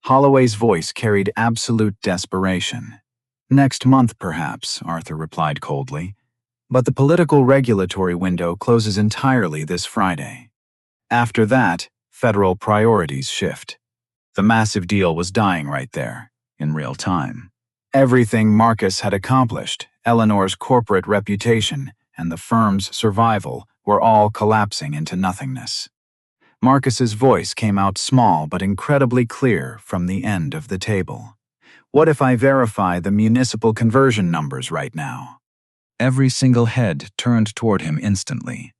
Holloway's voice carried absolute desperation. Next month, perhaps, Arthur replied coldly. But the political regulatory window closes entirely this Friday. After that, federal priorities shift. The massive deal was dying right there, in real time. Everything Marcus had accomplished, Eleanor's corporate reputation, and the firm's survival were all collapsing into nothingness. Marcus's voice came out small but incredibly clear from the end of the table. What if I verify the municipal conversion numbers right now? Every single head turned toward him instantly.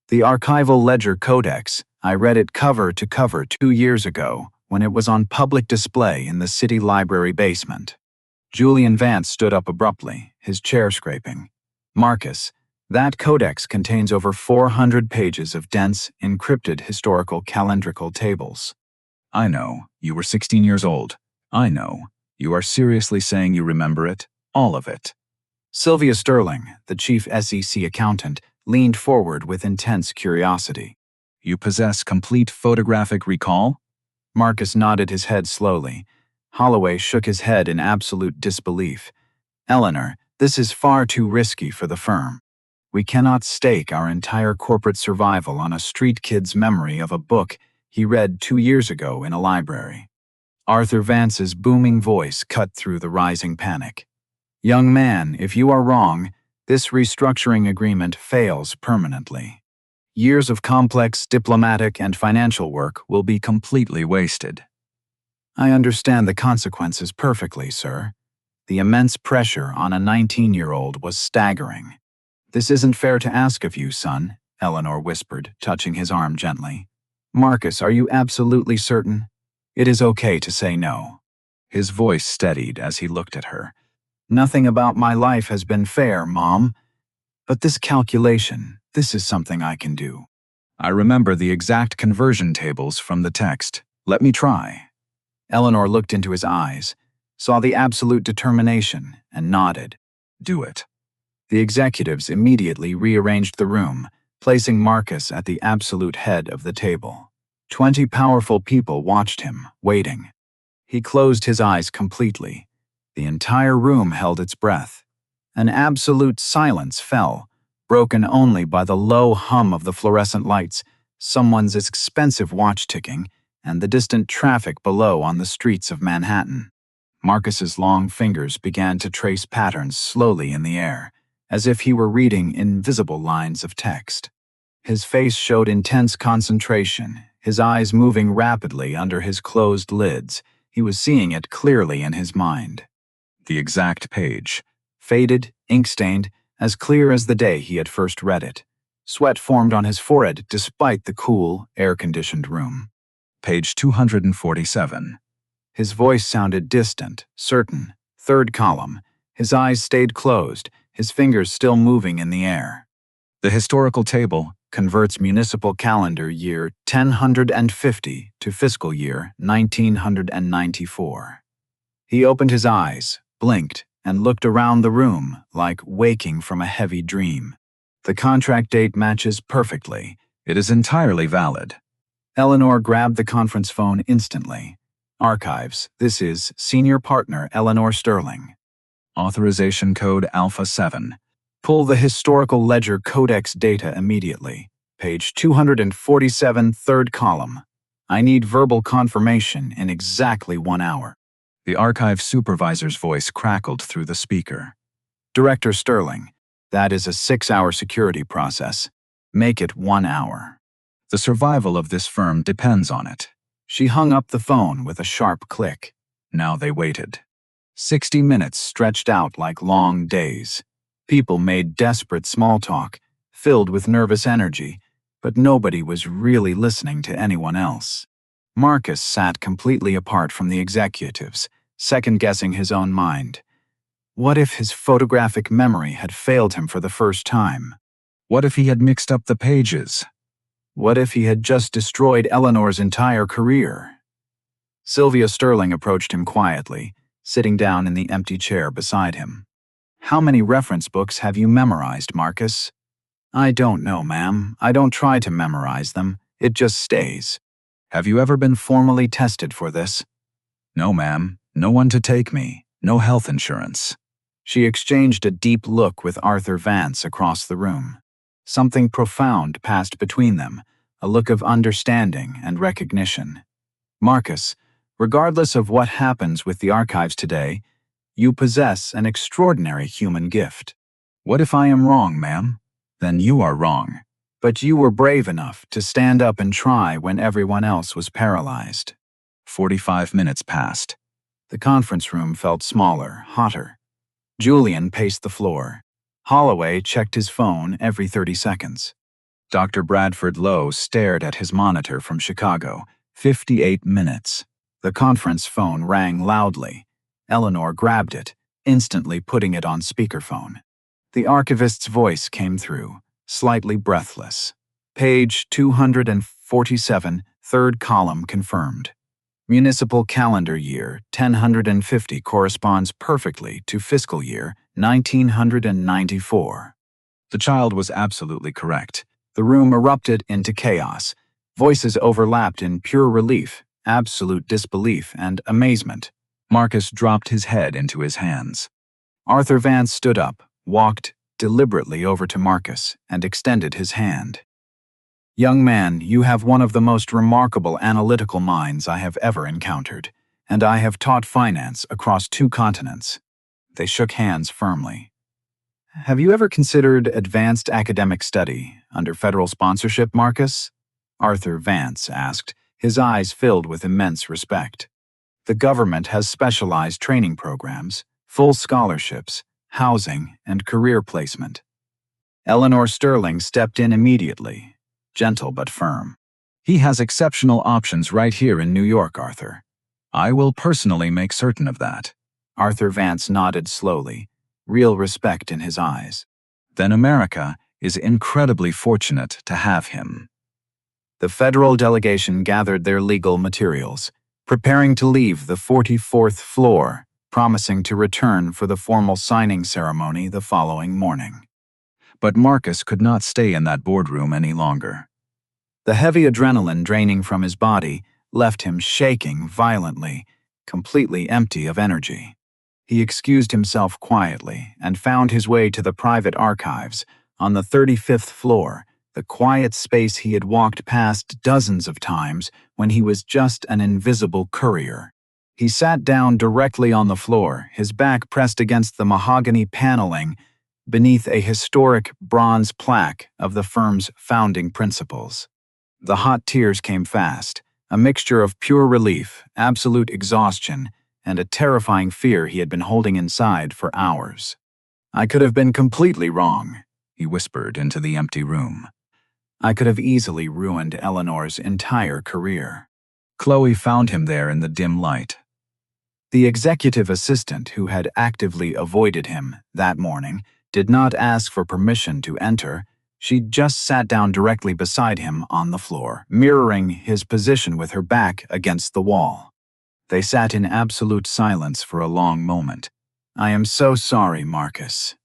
The archival ledger codex, I read it cover to cover 2 years ago when it was on public display in the city library basement. Julian Vance stood up abruptly, his chair scraping. Marcus, that codex contains over 400 pages of dense, encrypted historical calendrical tables. I know, you were 16 years old. I know, you are seriously saying you remember it, all of it. Sylvia Sterling, the chief SEC accountant, leaned forward with intense curiosity. You possess complete photographic recall? Marcus nodded his head slowly. Holloway shook his head in absolute disbelief. Eleanor, this is far too risky for the firm. We cannot stake our entire corporate survival on a street kid's memory of a book he read 2 years ago in a library. Arthur Vance's booming voice cut through the rising panic. Young man, if you are wrong, this restructuring agreement fails permanently. Years of complex diplomatic and financial work will be completely wasted. I understand the consequences perfectly, sir. The immense pressure on a 19-year-old was staggering. This isn't fair to ask of you, son, Eleanor whispered, touching his arm gently. Marcus, are you absolutely certain? It is okay to say no. His voice steadied as he looked at her. Nothing about my life has been fair, Mom. But this calculation, this is something I can do. I remember the exact conversion tables from the text. Let me try. Eleanor looked into his eyes, saw the absolute determination, and nodded. Do it. The executives immediately rearranged the room, placing Marcus at the absolute head of the table. 20 powerful people watched him, waiting. He closed his eyes completely. The entire room held its breath. An absolute silence fell, broken only by the low hum of the fluorescent lights, someone's expensive watch ticking, and the distant traffic below on the streets of Manhattan. Marcus's long fingers began to trace patterns slowly in the air, as if he were reading invisible lines of text. His face showed intense concentration, his eyes moving rapidly under his closed lids. He was seeing it clearly in his mind. The exact page. Faded, ink-stained, as clear as the day he had first read it. Sweat formed on his forehead despite the cool, air-conditioned room. Page 247. His voice sounded distant, certain. Third column. His eyes stayed closed, his fingers still moving in the air. The historical table Converts municipal calendar year 1050 to fiscal year 1994. He opened his eyes, blinked, and looked around the room like waking from a heavy dream. The contract date matches perfectly. It is entirely valid. Eleanor grabbed the conference phone instantly. Archives, this is senior partner Eleanor Sterling. Authorization code Alpha 7. Pull the historical ledger codex data immediately. Page 247, third column. I need verbal confirmation in exactly 1 hour. The archive supervisor's voice crackled through the speaker. Director Sterling, that is a 6-hour security process. Make it 1 hour. The survival of this firm depends on it. She hung up the phone with a sharp click. Now they waited. 60 minutes stretched out like long days. People made desperate small talk, filled with nervous energy, but nobody was really listening to anyone else. Marcus sat completely apart from the executives, second-guessing his own mind. What if his photographic memory had failed him for the first time? What if he had mixed up the pages? What if he had just destroyed Eleanor's entire career? Sylvia Sterling approached him quietly, sitting down in the empty chair beside him. How many reference books have you memorized, Marcus? I don't know, ma'am. I don't try to memorize them. It just stays. Have you ever been formally tested for this? No, ma'am. No one to take me. No health insurance. She exchanged a deep look with Arthur Vance across the room. Something profound passed between them, a look of understanding and recognition. Marcus, regardless of what happens with the archives today, you possess an extraordinary human gift. What if I am wrong, ma'am? Then you are wrong. But you were brave enough to stand up and try when everyone else was paralyzed. 45 minutes passed. The conference room felt smaller, hotter. Julian paced the floor. Holloway checked his phone every 30 seconds. Dr. Bradford Lowe stared at his monitor from Chicago. 58 minutes. The conference phone rang loudly. Eleanor grabbed it, instantly putting it on speakerphone. The archivist's voice came through, slightly breathless. Page 247, third column confirmed. Municipal calendar year 1050 corresponds perfectly to fiscal year 1994. The child was absolutely correct. The room erupted into chaos. Voices overlapped in pure relief, absolute disbelief, and amazement. Marcus dropped his head into his hands. Arthur Vance stood up, walked deliberately over to Marcus, and extended his hand. Young man, you have one of the most remarkable analytical minds I have ever encountered, and I have taught finance across 2 continents. They shook hands firmly. Have you ever considered advanced academic study under federal sponsorship, Marcus? Arthur Vance asked, his eyes filled with immense respect. The government has specialized training programs, full scholarships, housing, and career placement. Eleanor Sterling stepped in immediately, gentle but firm. He has exceptional options right here in New York, Arthur. I will personally make certain of that. Arthur Vance nodded slowly, real respect in his eyes. Then America is incredibly fortunate to have him. The federal delegation gathered their legal materials, preparing to leave the 44th floor, promising to return for the formal signing ceremony the following morning. But Marcus could not stay in that boardroom any longer. The heavy adrenaline draining from his body left him shaking violently, completely empty of energy. He excused himself quietly and found his way to the private archives on the 35th floor, the quiet space he had walked past dozens of times when he was just an invisible courier. He sat down directly on the floor, his back pressed against the mahogany paneling beneath a historic bronze plaque of the firm's founding principles. The hot tears came fast, A mixture of pure relief, absolute exhaustion, and a terrifying fear he had been holding inside for hours. "I could have been completely wrong," he whispered into the empty room. "I could have easily ruined Eleanor's entire career." Chloe found him there in the dim light. The executive assistant who had actively avoided him that morning did not ask for permission to enter. She just sat down directly beside him on the floor, mirroring his position with her back against the wall. They sat in absolute silence for a long moment. "I am so sorry, Marcus."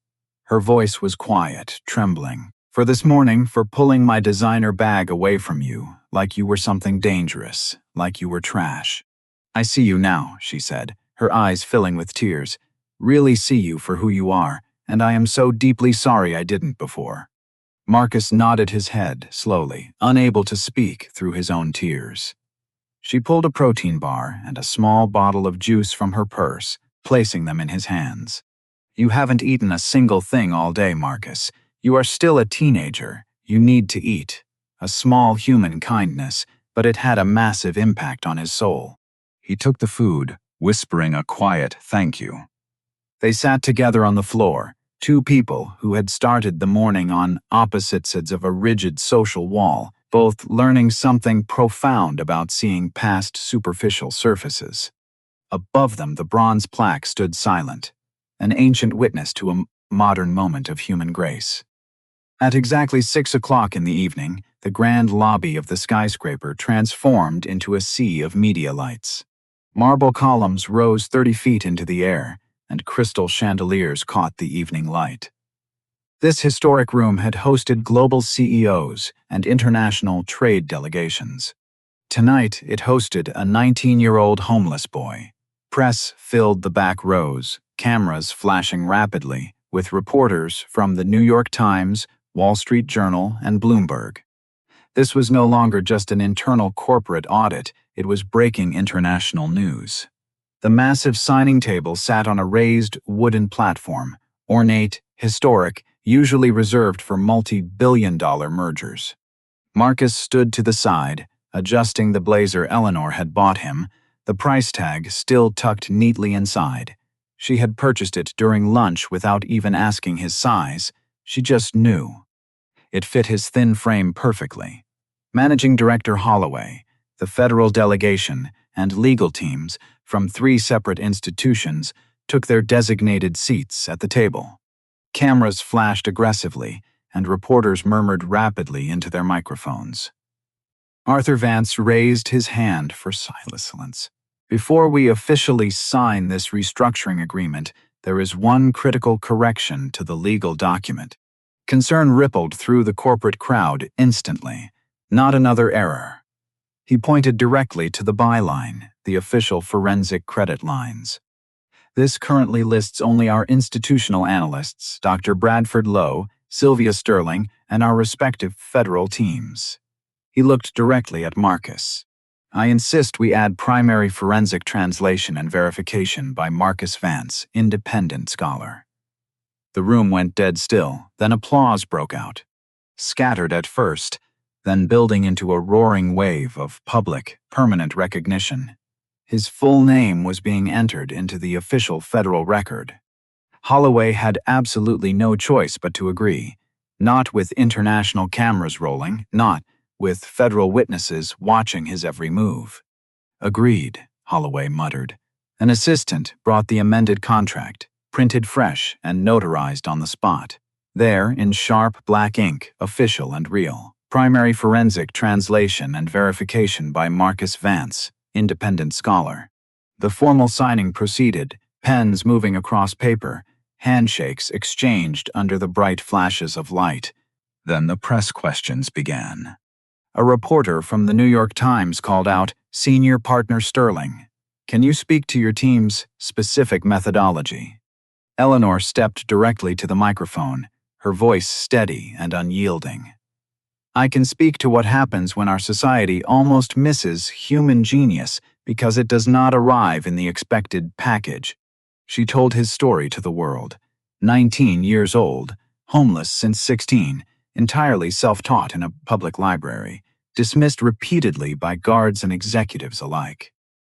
Her voice was quiet, trembling. "For this morning, for pulling my designer bag away from you, like you were something dangerous, like you were trash." "I see you now," she said, her eyes filling with tears. "Really see you for who you are, and I am so deeply sorry I didn't before." Marcus nodded his head, slowly, unable to speak through his own tears. She pulled a protein bar and a small bottle of juice from her purse, placing them in his hands. "You haven't eaten a single thing all day, Marcus. You are still a teenager. You need to eat." A small human kindness, but it had a massive impact on his soul. He took the food, whispering a quiet thank you. They sat together on the floor, two people who had started the morning on opposite sides of a rigid social wall, both learning something profound about seeing past superficial surfaces. Above them, the bronze plaque stood silent, an ancient witness to a modern moment of human grace. At exactly 6 o'clock in the evening, the grand lobby of the skyscraper transformed into a sea of media lights. Marble columns rose 30 feet into the air, and crystal chandeliers caught the evening light. This historic room had hosted global CEOs and international trade delegations. Tonight, it hosted a 19-year-old homeless boy. Press filled the back rows, cameras flashing rapidly, with reporters from the New York Times, Wall Street Journal, and Bloomberg. This was no longer just an internal corporate audit, it was breaking international news. The massive signing table sat on a raised wooden platform, ornate, historic, usually reserved for multi-billion-dollar mergers. Marcus stood to the side, adjusting the blazer Eleanor had bought him, the price tag still tucked neatly inside. She had purchased it during lunch without even asking his size. She just knew. It fit his thin frame perfectly. Managing Director Holloway, the federal delegation, and legal teams from 3 separate institutions took their designated seats at the table. Cameras flashed aggressively, and reporters murmured rapidly into their microphones. Arthur Vance raised his hand for silence. "Before we officially sign this restructuring agreement, there is one critical correction to the legal document." Concern rippled through the corporate crowd instantly. Not another error. He pointed directly to the byline, the official forensic credit lines. "This currently lists only our institutional analysts, Dr. Bradford Lowe, Sylvia Sterling, and our respective federal teams." He looked directly at Marcus. "I insist we add primary forensic translation and verification by Marcus Vance, independent scholar." The room went dead still, then applause broke out. Scattered at first, then building into a roaring wave of public, permanent recognition. His full name was being entered into the official federal record. Holloway had absolutely no choice but to agree, not with international cameras rolling, not with federal witnesses watching his every move. "Agreed," Holloway muttered. An assistant brought the amended contract, printed fresh and notarized on the spot. There, in sharp black ink, official and real. Primary forensic translation and verification by Marcus Vance, independent scholar. The formal signing proceeded, pens moving across paper, handshakes exchanged under the bright flashes of light. Then the press questions began. A reporter from the New York Times called out, "Senior Partner Sterling, can you speak to your team's specific methodology?" Eleanor stepped directly to the microphone, her voice steady and unyielding. "I can speak to what happens when our society almost misses human genius because it does not arrive in the expected package." She told his story to the world. 19 years old, homeless since 16, entirely self-taught in a public library. dismissed repeatedly by guards and executives alike.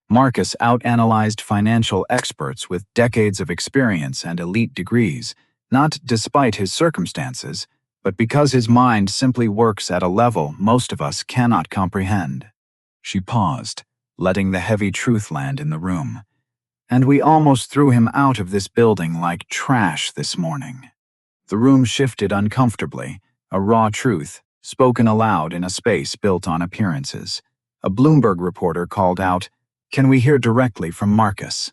Marcus out-analyzed financial experts with decades of experience and elite degrees, not despite his circumstances, but because his mind simply works at a level most of us cannot comprehend. She paused, letting the heavy truth land in the room. And we almost threw him out of this building like trash this morning. The room shifted uncomfortably, a raw truth, spoken aloud in a space built on appearances. A Bloomberg reporter called out, "Can we hear directly from Marcus?"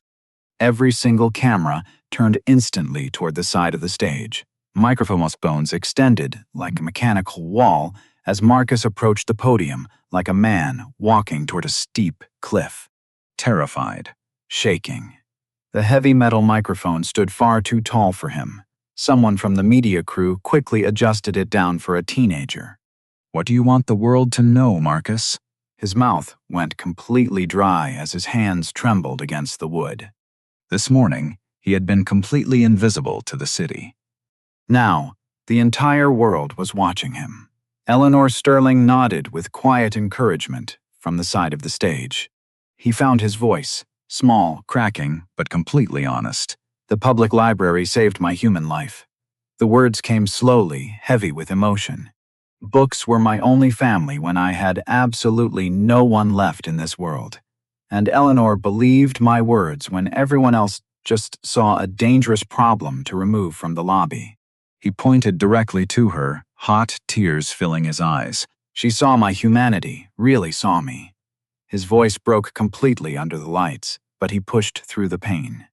Every single camera turned instantly toward the side of the stage. Microphone bones extended like a mechanical wall as Marcus approached the podium like a man walking toward a steep cliff. Terrified, shaking. The heavy metal microphone stood far too tall for him. Someone from the media crew quickly adjusted it down for a teenager. "What do you want the world to know, Marcus?" His mouth went completely dry as his hands trembled against the wood. This morning, he had been completely invisible to the city. Now, the entire world was watching him. Eleanor Sterling nodded with quiet encouragement from the side of the stage. He found his voice, small, cracking, but completely honest. "The public library saved my human life." The words came slowly, heavy with emotion. "Books were my only family when I had absolutely no one left in this world. And Eleanor believed my words when everyone else just saw a dangerous problem to remove from the lobby." He pointed directly to her, hot tears filling his eyes. "She saw my humanity, really saw me." His voice broke completely under the lights, but he pushed through the pain.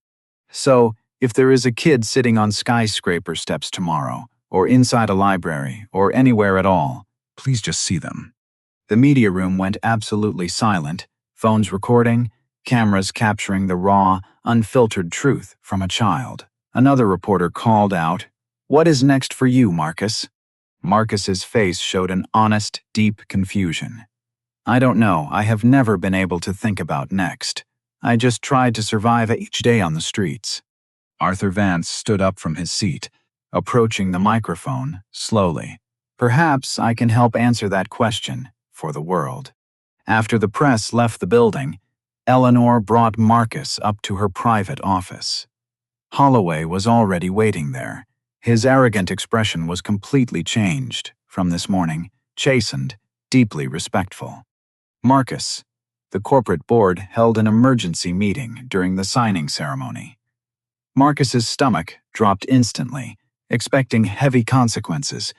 "So, if there is a kid sitting on skyscraper steps tomorrow, or inside a library, or anywhere at all, please just see them." The media room went absolutely silent, phones recording, cameras capturing the raw, unfiltered truth from a child. Another reporter called out, "What is next for you, Marcus?" Marcus's face showed an honest, deep confusion. "I don't know. I have never been able to think about next. I just tried to survive each day on the streets." Arthur Vance stood up from his seat, approaching the microphone slowly. "Perhaps I can help answer that question for the world." After the press left the building, Eleanor brought Marcus up to her private office. Holloway was already waiting there. His arrogant expression was completely changed from this morning, chastened, deeply respectful. "Marcus." The corporate board held an emergency meeting during the signing ceremony. Marcus's stomach dropped instantly, expecting heavy consequences,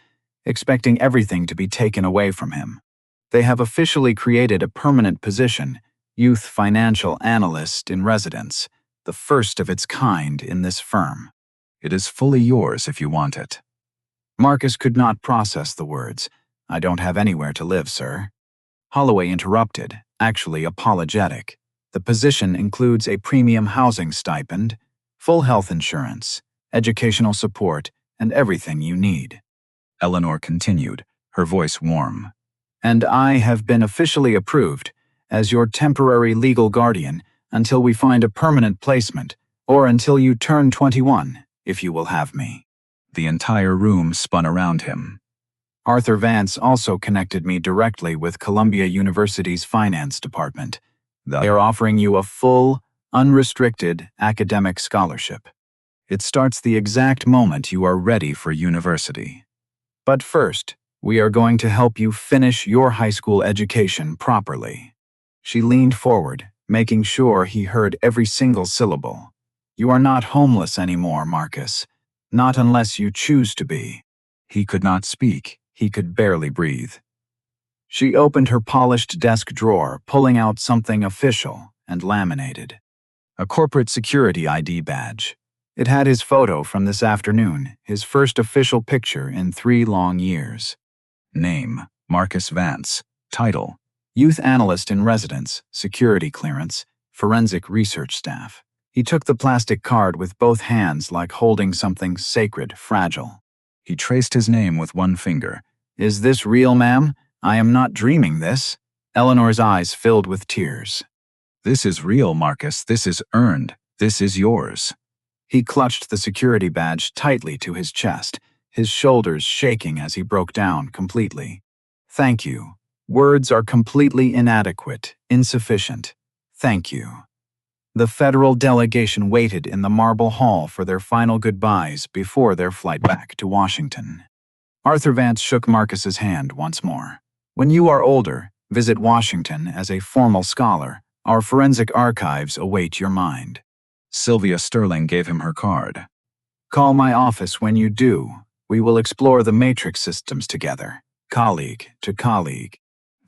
expecting everything to be taken away from him. They have officially created a permanent position, Youth Financial Analyst in Residence, the first of its kind in this firm. "It is fully yours if you want it." Marcus could not process the words. "I don't have anywhere to live, sir." Holloway interrupted, actually apologetic. "The position includes a premium housing stipend, full health insurance, educational support, and everything you need." Eleanor continued, her voice warm. "And I have been officially approved as your temporary legal guardian until we find a permanent placement, or until you turn 21, if you will have me." The entire room spun around him. "Arthur Vance also connected me directly with Columbia University's finance department. They are offering you a full, unrestricted academic scholarship. It starts the exact moment you are ready for university. But first, we are going to help you finish your high school education properly." She leaned forward, making sure he heard every single syllable. "You are not homeless anymore, Marcus. Not unless you choose to be." He could not speak. He could barely breathe. She opened her polished desk drawer, pulling out something official and laminated. A corporate security ID badge. It had his photo from this afternoon, his first official picture in 3 long years. Name, Marcus Vance. Title, Youth Analyst in Residence, Security Clearance, Forensic Research Staff. He took the plastic card with both hands like holding something sacred, fragile. He traced his name with one finger. "Is this real, ma'am? I am not dreaming this." Eleanor's eyes filled with tears. "This is real, Marcus. This is earned. This is yours." He clutched the security badge tightly to his chest, his shoulders shaking as he broke down completely. "Thank you. Words are completely inadequate, insufficient. Thank you. The federal delegation waited in the Marble Hall for their final goodbyes before their flight back to Washington. Arthur Vance shook Marcus's hand once more. When you are older, visit Washington as a formal scholar. Our forensic archives await your mind. Sylvia Sterling gave him her card. Call my office when you do. We will explore the matrix systems together, colleague to colleague.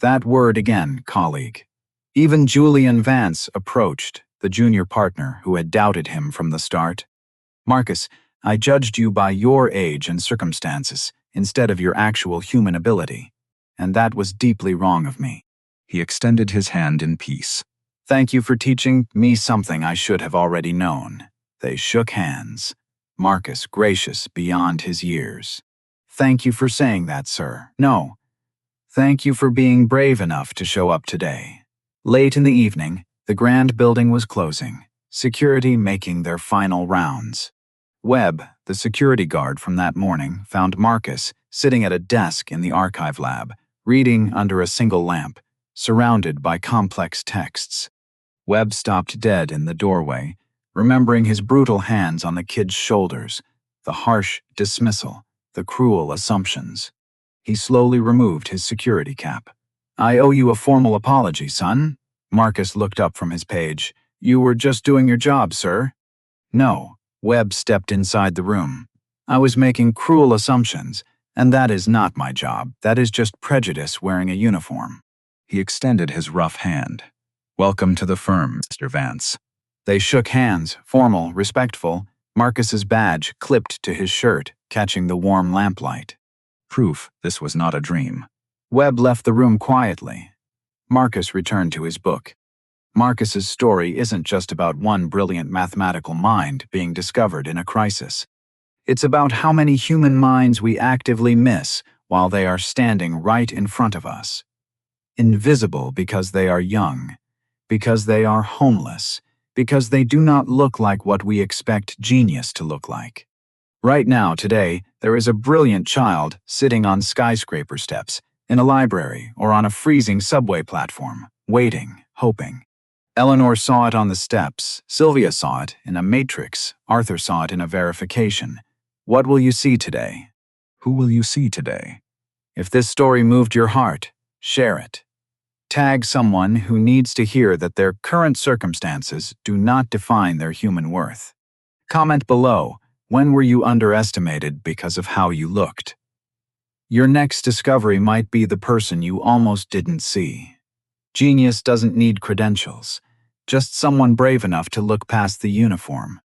That word again, colleague. Even Julian Vance approached, the junior partner who had doubted him from the start. Marcus, I judged you by your age and circumstances instead of your actual human ability, and that was deeply wrong of me. He extended his hand in peace. Thank you for teaching me something I should have already known. They shook hands. Marcus gracious beyond his years. Thank you for saying that, sir. No. Thank you for being brave enough to show up today. Late in the evening, the grand building was closing, security making their final rounds. Webb, the security guard from that morning, found Marcus sitting at a desk in the archive lab, reading under a single lamp, surrounded by complex texts. Webb stopped dead in the doorway, remembering his brutal hands on the kid's shoulders, the harsh dismissal, the cruel assumptions. He slowly removed his security cap. I owe you a formal apology, son. Marcus looked up from his page. You were just doing your job, sir. No. Webb stepped inside the room. I was making cruel assumptions, and that is not my job. That is just prejudice wearing a uniform. He extended his rough hand. Welcome to the firm, Mr. Vance. They shook hands, formal, respectful, Marcus's badge clipped to his shirt, catching the warm lamplight. Proof this was not a dream. Webb left the room quietly. Marcus returned to his book. Marcus's story isn't just about one brilliant mathematical mind being discovered in a crisis. It's about how many human minds we actively miss while they are standing right in front of us. Invisible because they are young, because they are homeless, because they do not look like what we expect genius to look like. Right now, today, there is a brilliant child sitting on skyscraper steps, in a library, or on a freezing subway platform, waiting, hoping. Eleanor saw it on the steps, Sylvia saw it in a matrix, Arthur saw it in a verification. What will you see today? Who will you see today? If this story moved your heart, share it. Tag someone who needs to hear that their current circumstances do not define their human worth. Comment below, when were you underestimated because of how you looked? Your next discovery might be the person you almost didn't see. Genius doesn't need credentials, just someone brave enough to look past the uniform.